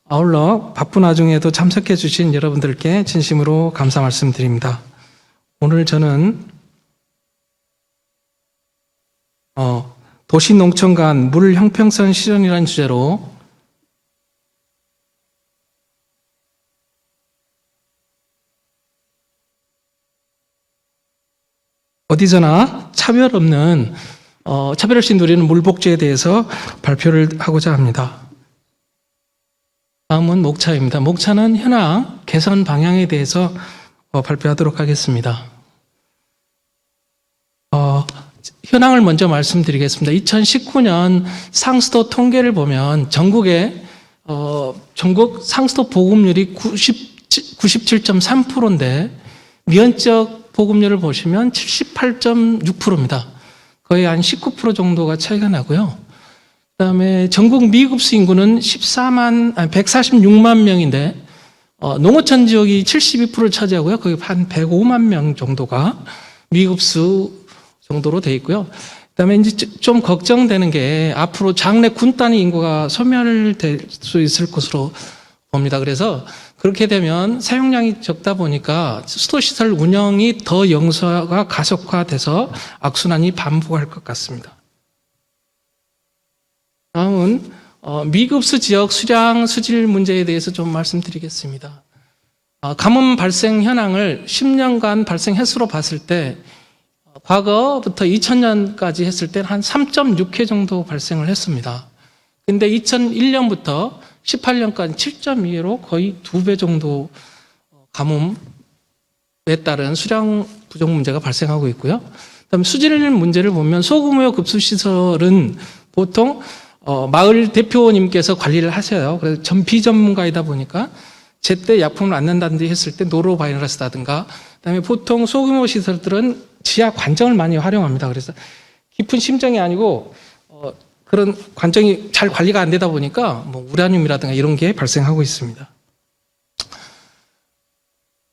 아울러 바쁜 와중에도 참석해 주신 여러분들께 진심으로 감사 말씀드립니다. 오늘 저는 도시농촌 간 물 형평성 실현이라는 주제로 어디서나 차별 없이 누리는 물복지에 대해서 발표를 하고자 합니다. 다음은 목차입니다. 목차는 현황 개선 방향에 대해서 발표하도록 하겠습니다. 현황을 먼저 말씀드리겠습니다. 2019년 상수도 통계를 보면 전국 상수도 보급률이 97.3%인데 미연적 보급률을 보시면 78.6%입니다. 거의 한 19% 정도가 차이가 나고요. 그다음에 전국 미급수 인구는 146만 명인데 농어촌 지역이 72%를 차지하고요. 거의 한 105만 명 정도가 미급수 정도로 돼 있고요. 그다음에 이제 좀 걱정되는 게 앞으로 장래 군 단위 인구가 소멸될 수 있을 것으로 봅니다. 그래서 그렇게 되면 사용량이 적다 보니까 수도시설 운영이 더 영수화가 가속화돼서 악순환이 반복할 것 같습니다. 다음은 미급수 지역 수량 수질 문제에 대해서 좀 말씀드리겠습니다. 가뭄 발생 현황을 10년간 발생 횟수로 봤을 때 과거부터 2000년까지 했을 때 한 3.6회 정도 발생을 했습니다. 근데 2001년부터 18년까지 7.2회로 거의 2배 정도 가뭄에 따른 수량 부족 문제가 발생하고 있고요. 그다음에 수질 문제를 보면 소규모 급수시설은 보통 마을 대표님께서 관리를 하셔요. 그래서 비전문가이다 보니까 제때 약품을 안 넣는다든지 했을 때 노로바이러스라든가, 그다음에 보통 소규모 시설들은 지하 관정을 많이 활용합니다. 그래서 깊은 심정이 아니고 그런 관정이 잘 관리가 안 되다 보니까 우라늄이라든가 이런 게 발생하고 있습니다.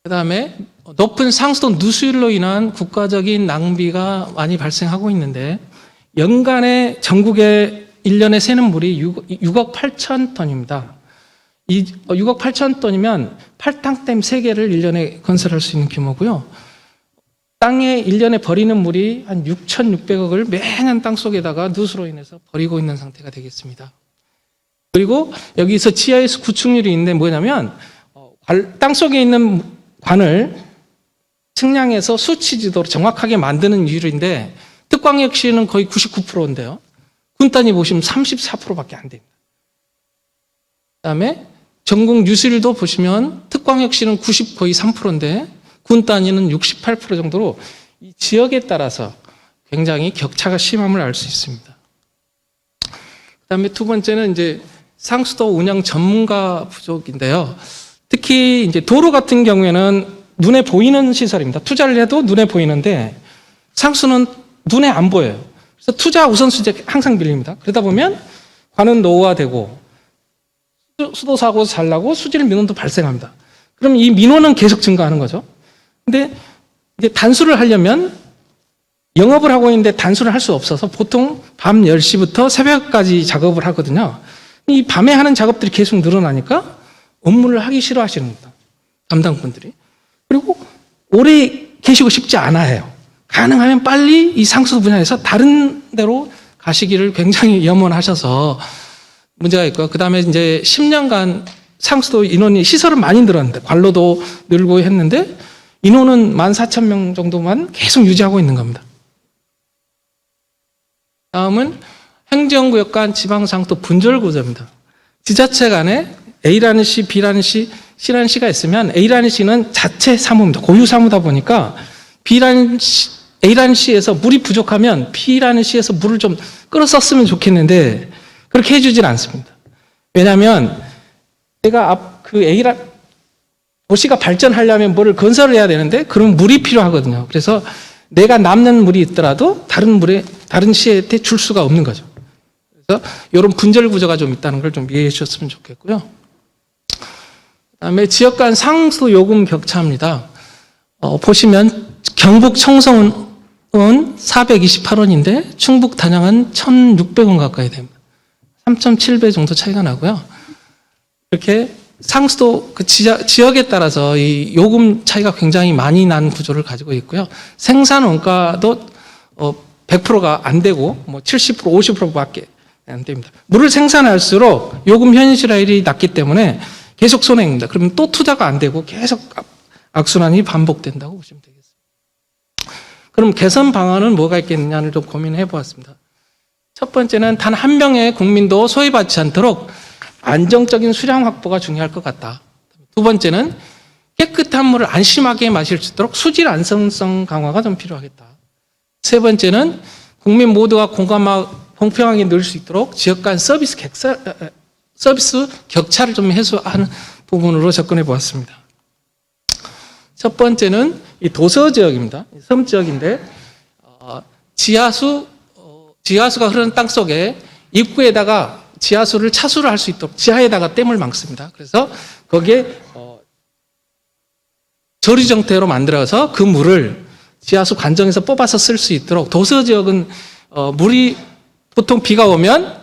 그다음에 높은 상수도 누수율로 인한 국가적인 낭비가 많이 발생하고 있는데, 연간에 전국에 1년에 새는 물이 6억 8천 톤입니다. 이 6억 8천 톤이면 팔당댐 3개를 1년에 건설할 수 있는 규모고요. 땅에 1년에 버리는 물이 한 6,600억을 매년 땅속에다가 누수로 인해서 버리고 있는 상태가 되겠습니다. 그리고 여기서 지하에서 구축률이 있는데 뭐냐면 땅속에 있는 관을 측량해서 수치 지도로 정확하게 만드는 이율인데, 특광역시는 거의 99%인데요. 군 단위 보시면 34%밖에 안 됩니다. 그다음에 전국 누수율도 보시면 특광역시는 거의 3%인데 군 단위는 68% 정도로 이 지역에 따라서 굉장히 격차가 심함을 알 수 있습니다. 그다음에 두 번째는 이제 상수도 운영 전문가 부족인데요. 특히 이제 도로 같은 경우에는 눈에 보이는 시설입니다. 투자를 해도 눈에 보이는데 상수는 눈에 안 보여요. 그래서 투자 우선순위가 항상 밀립니다. 그러다 보면 관은 노후화되고 수도 사고 잘 나고 수질 민원도 발생합니다. 그럼 이 민원은 계속 증가하는 거죠. 근데 이제 단수를 하려면 영업을 하고 있는데 단수를 할 수 없어서 보통 밤 10시부터 새벽까지 작업을 하거든요. 이 밤에 하는 작업들이 계속 늘어나니까 업무를 하기 싫어하시는 겁니다. 담당분들이. 그리고 오래 계시고 싶지 않아 해요. 가능하면 빨리 이 상수 분야에서 다른 데로 가시기를 굉장히 염원하셔서 문제가 있고요. 그 다음에 이제 10년간 상수도 인원이 시설은 많이 늘었는데 관로도 늘고 했는데 인원은 14,000명 정도만 계속 유지하고 있는 겁니다. 다음은 행정구역 간 지방상수도 분절구조입니다. 지자체 간에 A라는 시, B라는 시, C라는 시가 있으면 A라는 시는 자체 사무입니다. 고유 사무다 보니까 A라는 시에서 물이 부족하면 B라는 시에서 물을 좀 끌어 썼으면 좋겠는데 그렇게 해주질 않습니다. 왜냐하면 내가 도시가 발전하려면 뭐를 건설을 해야 되는데 그런 물이 필요하거든요. 그래서 내가 남는 물이 있더라도 다른 시한테 줄 수가 없는 거죠. 그래서 이런 분절 구조가 좀 있다는 걸 좀 이해해 주셨으면 좋겠고요. 그다음에 지역 간 상수 요금 격차입니다. 보시면 경북 청송은 428원인데 충북 단양은 1,600원 가까이 됩니다. 3.7배 정도 차이가 나고요. 이렇게 상수도 그 지역에 따라서 이 요금 차이가 굉장히 많이 난 구조를 가지고 있고요. 생산 원가도 100%가 안 되고 뭐 70%, 50%밖에 안 됩니다. 물을 생산할수록 요금 현실화율이 낮기 때문에 계속 손해입니다. 그러면 또 투자가 안 되고 계속 악순환이 반복된다고 보시면 되겠습니다. 그럼 개선 방안은 뭐가 있겠느냐를 좀 고민해 보았습니다. 첫 번째는 단 한 명의 국민도 소외받지 않도록 안정적인 수량 확보가 중요할 것 같다. 두 번째는 깨끗한 물을 안심하게 마실 수 있도록 수질 안전성 강화가 좀 필요하겠다. 세 번째는 국민 모두가 공평하게 누릴 수 있도록 지역 간 서비스 격차를 좀 해소하는 부분으로 접근해 보았습니다. 첫 번째는 이 도서 지역입니다. 섬 지역인데 지하수가 흐르는 땅 속에 입구에다가 지하수를 차수를 할 수 있도록 지하에다가 댐을 막습니다. 그래서 거기에 저류 정태로 만들어서 그 물을 지하수 관정에서 뽑아서 쓸 수 있도록 도서 지역은 물이 보통 비가 오면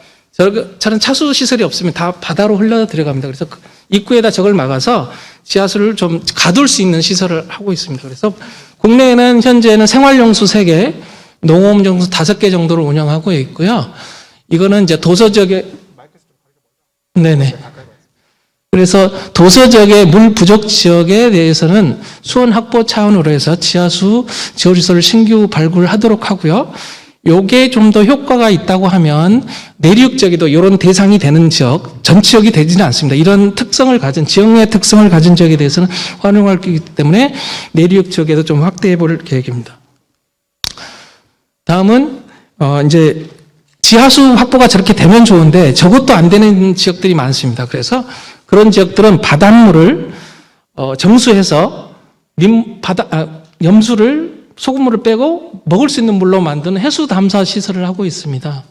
저런 차수 시설이 없으면 다 바다로 흘러 들어갑니다. 그래서 그 입구에다 저걸 막아서 지하수를 좀 가둘 수 있는 시설을 하고 있습니다. 그래서 국내에는 현재는 생활용수 3개, 농업용수 5개 정도를 운영하고 있고요. 이거는 이제 도서 지역에 네네. 그래서 도서 지역의 물 부족 지역에 대해서는 수원 확보 차원으로 해서 지하수 지하수를 신규 발굴하도록 하고요. 요게 좀 더 효과가 있다고 하면 내륙 지역에도 이런 대상이 되는 지역, 전 지역이 되지는 않습니다. 이런 특성을 가진 지역의 특성을 가진 지역에 대해서는 활용할 거기 때문에 내륙 지역에도 좀 확대해 볼 계획입니다. 다음은 이제 지하수 확보가 저렇게 되면 좋은데 저것도 안 되는 지역들이 많습니다. 그래서 그런 지역들은 바닷물을 정수해서 염수를 소금물을 빼고 먹을 수 있는 물로 만드는 해수 담사 시설을 하고 있습니다.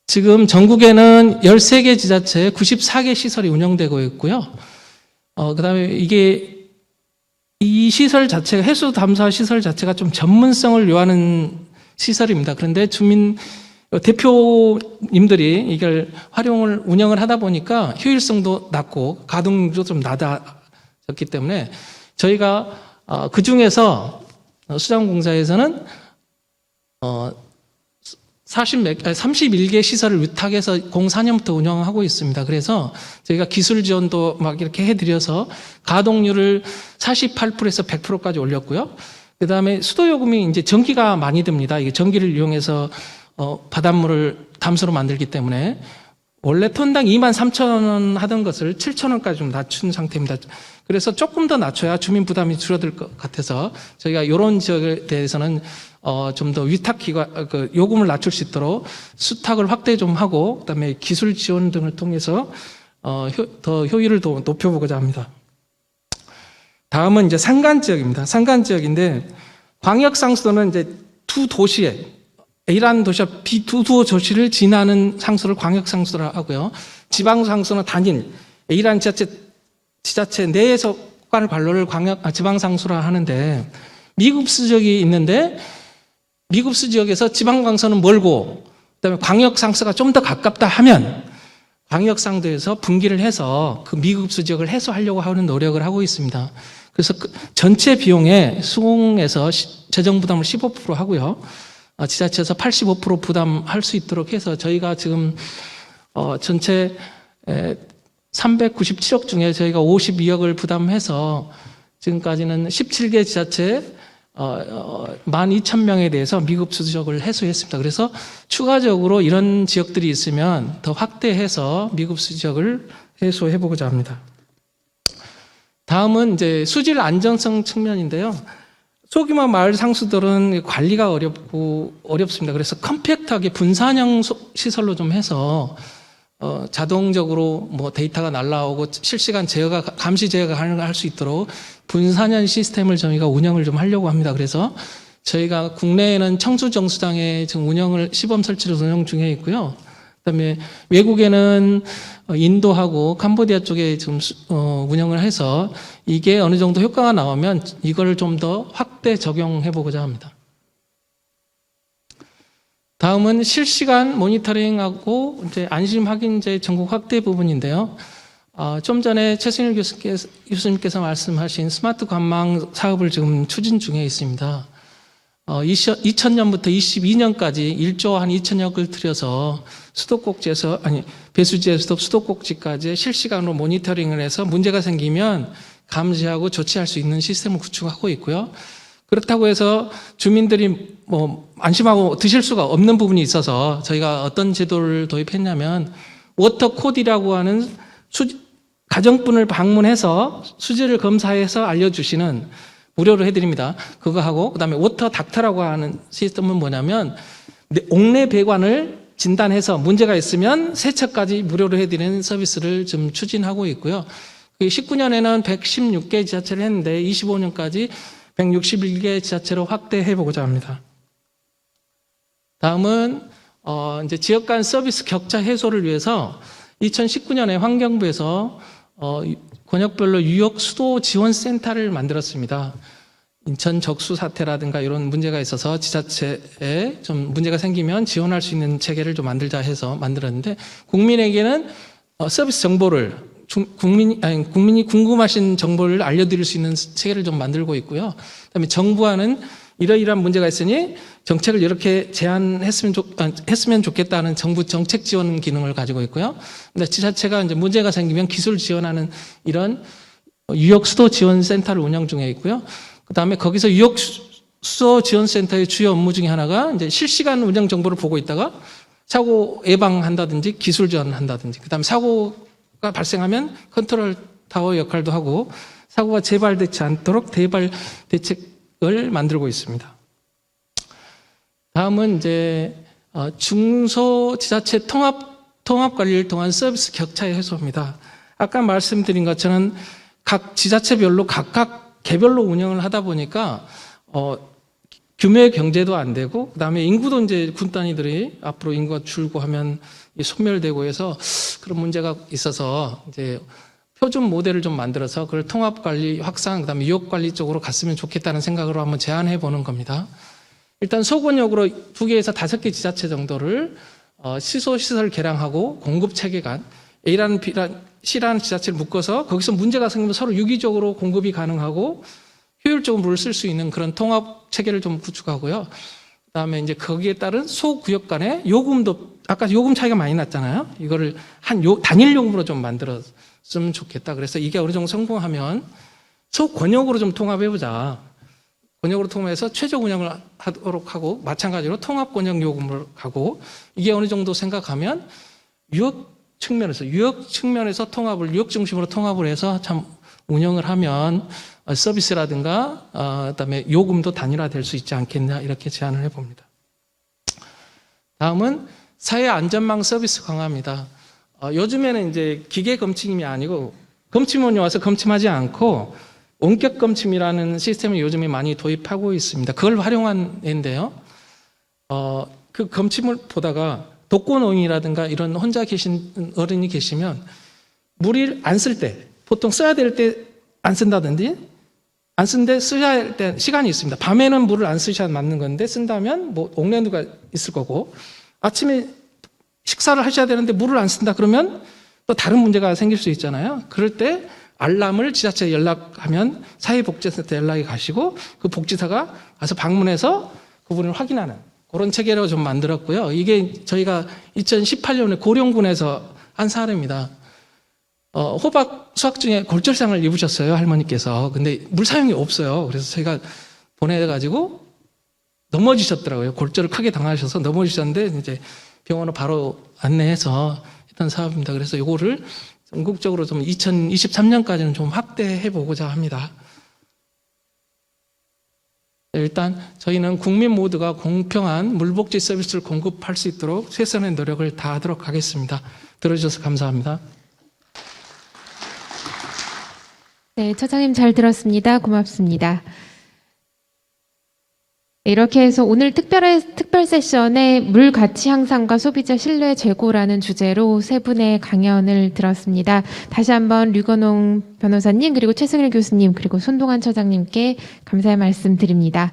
지금 전국에는 13개 지자체에 94개 시설이 운영되고 있고요. 그다음에 이 시설 자체가 해수 담사 시설 자체가 좀 전문성을 요하는 시설입니다. 그런데 주민 대표님들이 이걸 운영을 하다 보니까 효율성도 낮고 가동률도 좀 낮아졌기 때문에 저희가 그 중에서 수자원공사에서는 31개 시설을 위탁해서 04년부터 운영하고 있습니다. 그래서 저희가 기술 지원도 막 이렇게 해드려서 가동률을 48%에서 100%까지 올렸고요. 그 다음에 수도요금이 이제 전기가 많이 듭니다. 이게 전기를 이용해서 바닷물을 담수로 만들기 때문에 원래 톤당 23,000원 하던 것을 7,000원까지 좀 낮춘 상태입니다. 그래서 조금 더 낮춰야 주민 부담이 줄어들 것 같아서 저희가 이런 지역에 대해서는 좀 더 위탁 기관 요금을 낮출 수 있도록 수탁을 확대 좀 하고 그다음에 기술 지원 등을 통해서 더 효율을 더 높여보고자 합니다. 다음은 이제 산간 지역입니다. 산간 지역인데 광역 상수도는 이제 두 도시에 A라는 도시와 B 두 도시를 지나는 상수를 광역 상수도라 하고요. 지방 상수는 단일 A라는 지자체 내에서 관할 관로를 지방 상수라 하는데 미급수 지역이 있는데 미급수 지역에서 지방 상수는 멀고 그다음에 광역 상수가 좀 더 가깝다 하면 광역 상도에서 분기를 해서 그 미급수 지역을 해소하려고 하는 노력을 하고 있습니다. 그래서 전체 비용에 수공에서 재정 부담을 15% 하고요. 지자체에서 85% 부담할 수 있도록 해서 저희가 지금 전체 397억 중에 저희가 52억을 부담해서 지금까지는 17개 지자체 12,000명에 대해서 미급수 지역을 해소했습니다. 그래서 추가적으로 이런 지역들이 있으면 더 확대해서 미급수 지역을 해소해 보고자 합니다. 다음은 이제 수질 안전성 측면인데요. 소규모 마을 상수들은 관리가 어렵습니다. 그래서 컴팩트하게 분산형 시설로 좀 해서 자동적으로 뭐 데이터가 날라오고 실시간 감시 제어가 가능할 수 있도록 분산형 시스템을 저희가 운영을 좀 하려고 합니다. 그래서 저희가 국내에는 청주 정수장에 지금 시범 설치를 운영 중에 있고요. 그다음에 외국에는 인도하고 캄보디아 쪽에 지금 운영을 해서 이게 어느 정도 효과가 나오면 이걸 좀 더 확대 적용해 보고자 합니다. 다음은 실시간 모니터링하고 이제 안심 확인제 전국 확대 부분인데요. 좀 전에 최승일 교수님께서 말씀하신 스마트 관망 사업을 지금 추진 중에 있습니다. 2000년부터 22년까지 1조 한 2천억을 들여서 배수지에서 수도꼭지까지 실시간으로 모니터링을 해서 문제가 생기면 감지하고 조치할 수 있는 시스템을 구축하고 있고요. 그렇다고 해서 주민들이 안심하고 드실 수가 없는 부분이 있어서 저희가 어떤 제도를 도입했냐면 워터코디라고 하는 가정분을 방문해서 수질을 검사해서 알려주시는 무료로 해드립니다. 그거 하고 그다음에 워터 닥터라고 하는 시스템은 뭐냐면 옥내 배관을 진단해서 문제가 있으면 세척까지 무료로 해드리는 서비스를 좀 추진하고 있고요. 19년에는 116개 지자체를 했는데 25년까지 161개 지자체로 확대해 보고자 합니다. 다음은 이제 지역 간 서비스 격차 해소를 위해서 2019년에 환경부에서 권역별로 유역 수도 지원 센터를 만들었습니다. 인천 적수 사태라든가 이런 문제가 있어서 지자체에 좀 문제가 생기면 지원할 수 있는 체계를 좀 만들자 해서 만들었는데 국민에게는 서비스 정보를 국민이 궁금하신 정보를 알려드릴 수 있는 체계를 좀 만들고 있고요. 그다음에 정부와는 이러이러한 문제가 있으니 정책을 이렇게 했으면 좋겠다는 정부 정책 지원 기능을 가지고 있고요. 근데 지자체가 이제 문제가 생기면 기술 지원하는 이런 유역 수도 지원 센터를 운영 중에 있고요. 그다음에 거기서 유역 수도 지원 센터의 주요 업무 중에 하나가 이제 실시간 운영 정보를 보고 있다가 사고 예방한다든지 기술 지원한다든지 그다음에 사고가 발생하면 컨트롤 타워 역할도 하고 사고가 재발되지 않도록 대발 대책을 만들고 있습니다. 다음은 이제 중소지자체 통합 관리를 통한 서비스 격차 해소입니다. 아까 말씀드린 것처럼 각 지자체별로 각각 개별로 운영을 하다 보니까 규모의 경제도 안 되고 그다음에 인구도 이제 군 단위들이 앞으로 인구가 줄고 하면 소멸되고 해서 그런 문제가 있어서 이제 표준 모델을 좀 만들어서 그걸 통합 관리 확산 그다음에 유역 관리 쪽으로 갔으면 좋겠다는 생각으로 한번 제안해 보는 겁니다. 일단 소권역으로 2개에서 5개 지자체 정도를 시설 개량하고 공급 체계 간 A라는 B라는 C라는 지자체를 묶어서 거기서 문제가 생기면 서로 유기적으로 공급이 가능하고 효율적으로 물을 쓸 수 있는 그런 통합 체계를 좀 구축하고요. 그다음에 이제 거기에 따른 소구역 간의 요금도 아까 요금 차이가 많이 났잖아요. 이거를 단일 요금으로 좀 만들었으면 좋겠다. 그래서 이게 어느 정도 성공하면 소권역으로 좀 통합해보자. 권역으로 통해서 최적 운영을 하도록 하고 마찬가지로 통합 권역 요금을 가고 이게 어느 정도 생각하면 유역 측면에서 유역 측면에서 통합을 유역 중심으로 통합을 해서 참 운영을 하면 서비스라든가 그다음에 요금도 단일화될 수 있지 않겠냐 이렇게 제안을 해봅니다. 다음은 사회 안전망 서비스 강화입니다. 요즘에는 이제 기계 검침이 아니고 검침원이 와서 검침하지 않고 원격 검침이라는 시스템을 요즘에 많이 도입하고 있습니다. 그걸 활용한 애인데요. 그 검침을 보다가 독거노인이라든가 이런 혼자 계신 어른이 계시면 물을 안 쓸 때, 보통 써야 될 때 안 쓴다든지 안 쓴데 써야 할 때 시간이 있습니다. 밤에는 물을 안 쓰셔야 맞는 건데 쓴다면 뭐 옥내누가 있을 거고 아침에 식사를 하셔야 되는데 물을 안 쓴다 그러면 또 다른 문제가 생길 수 있잖아요. 그럴 때 알람을 지자체에 연락하면 사회복지센터 연락이 가시고 그 복지사가 가서 방문해서 그분을 확인하는 그런 체계로 좀 만들었고요. 이게 저희가 2018년에 고령군에서 한 사례입니다. 호박 수확 중에 골절상을 입으셨어요, 할머니께서. 근데 물 사용이 없어요. 그래서 저희가 보내가지고 넘어지셨더라고요. 골절을 크게 당하셔서 넘어지셨는데 이제 병원으로 바로 안내해서 했던 사업입니다. 그래서 이거를 전국적으로 좀 2023년까지는 좀 확대해 보고자 합니다. 일단 저희는 국민 모두가 공평한 물복지 서비스를 공급할 수 있도록 최선의 노력을 다하도록 하겠습니다. 들어주셔서 감사합니다. 네, 처장님 잘 들었습니다. 고맙습니다. 이렇게 해서 오늘 특별 세션에 물 가치 향상과 소비자 신뢰 제고라는 주제로 세 분의 강연을 들었습니다. 다시 한번 류건홍 변호사님, 그리고 최승일 교수님, 그리고 손동환 처장님께 감사의 말씀 드립니다.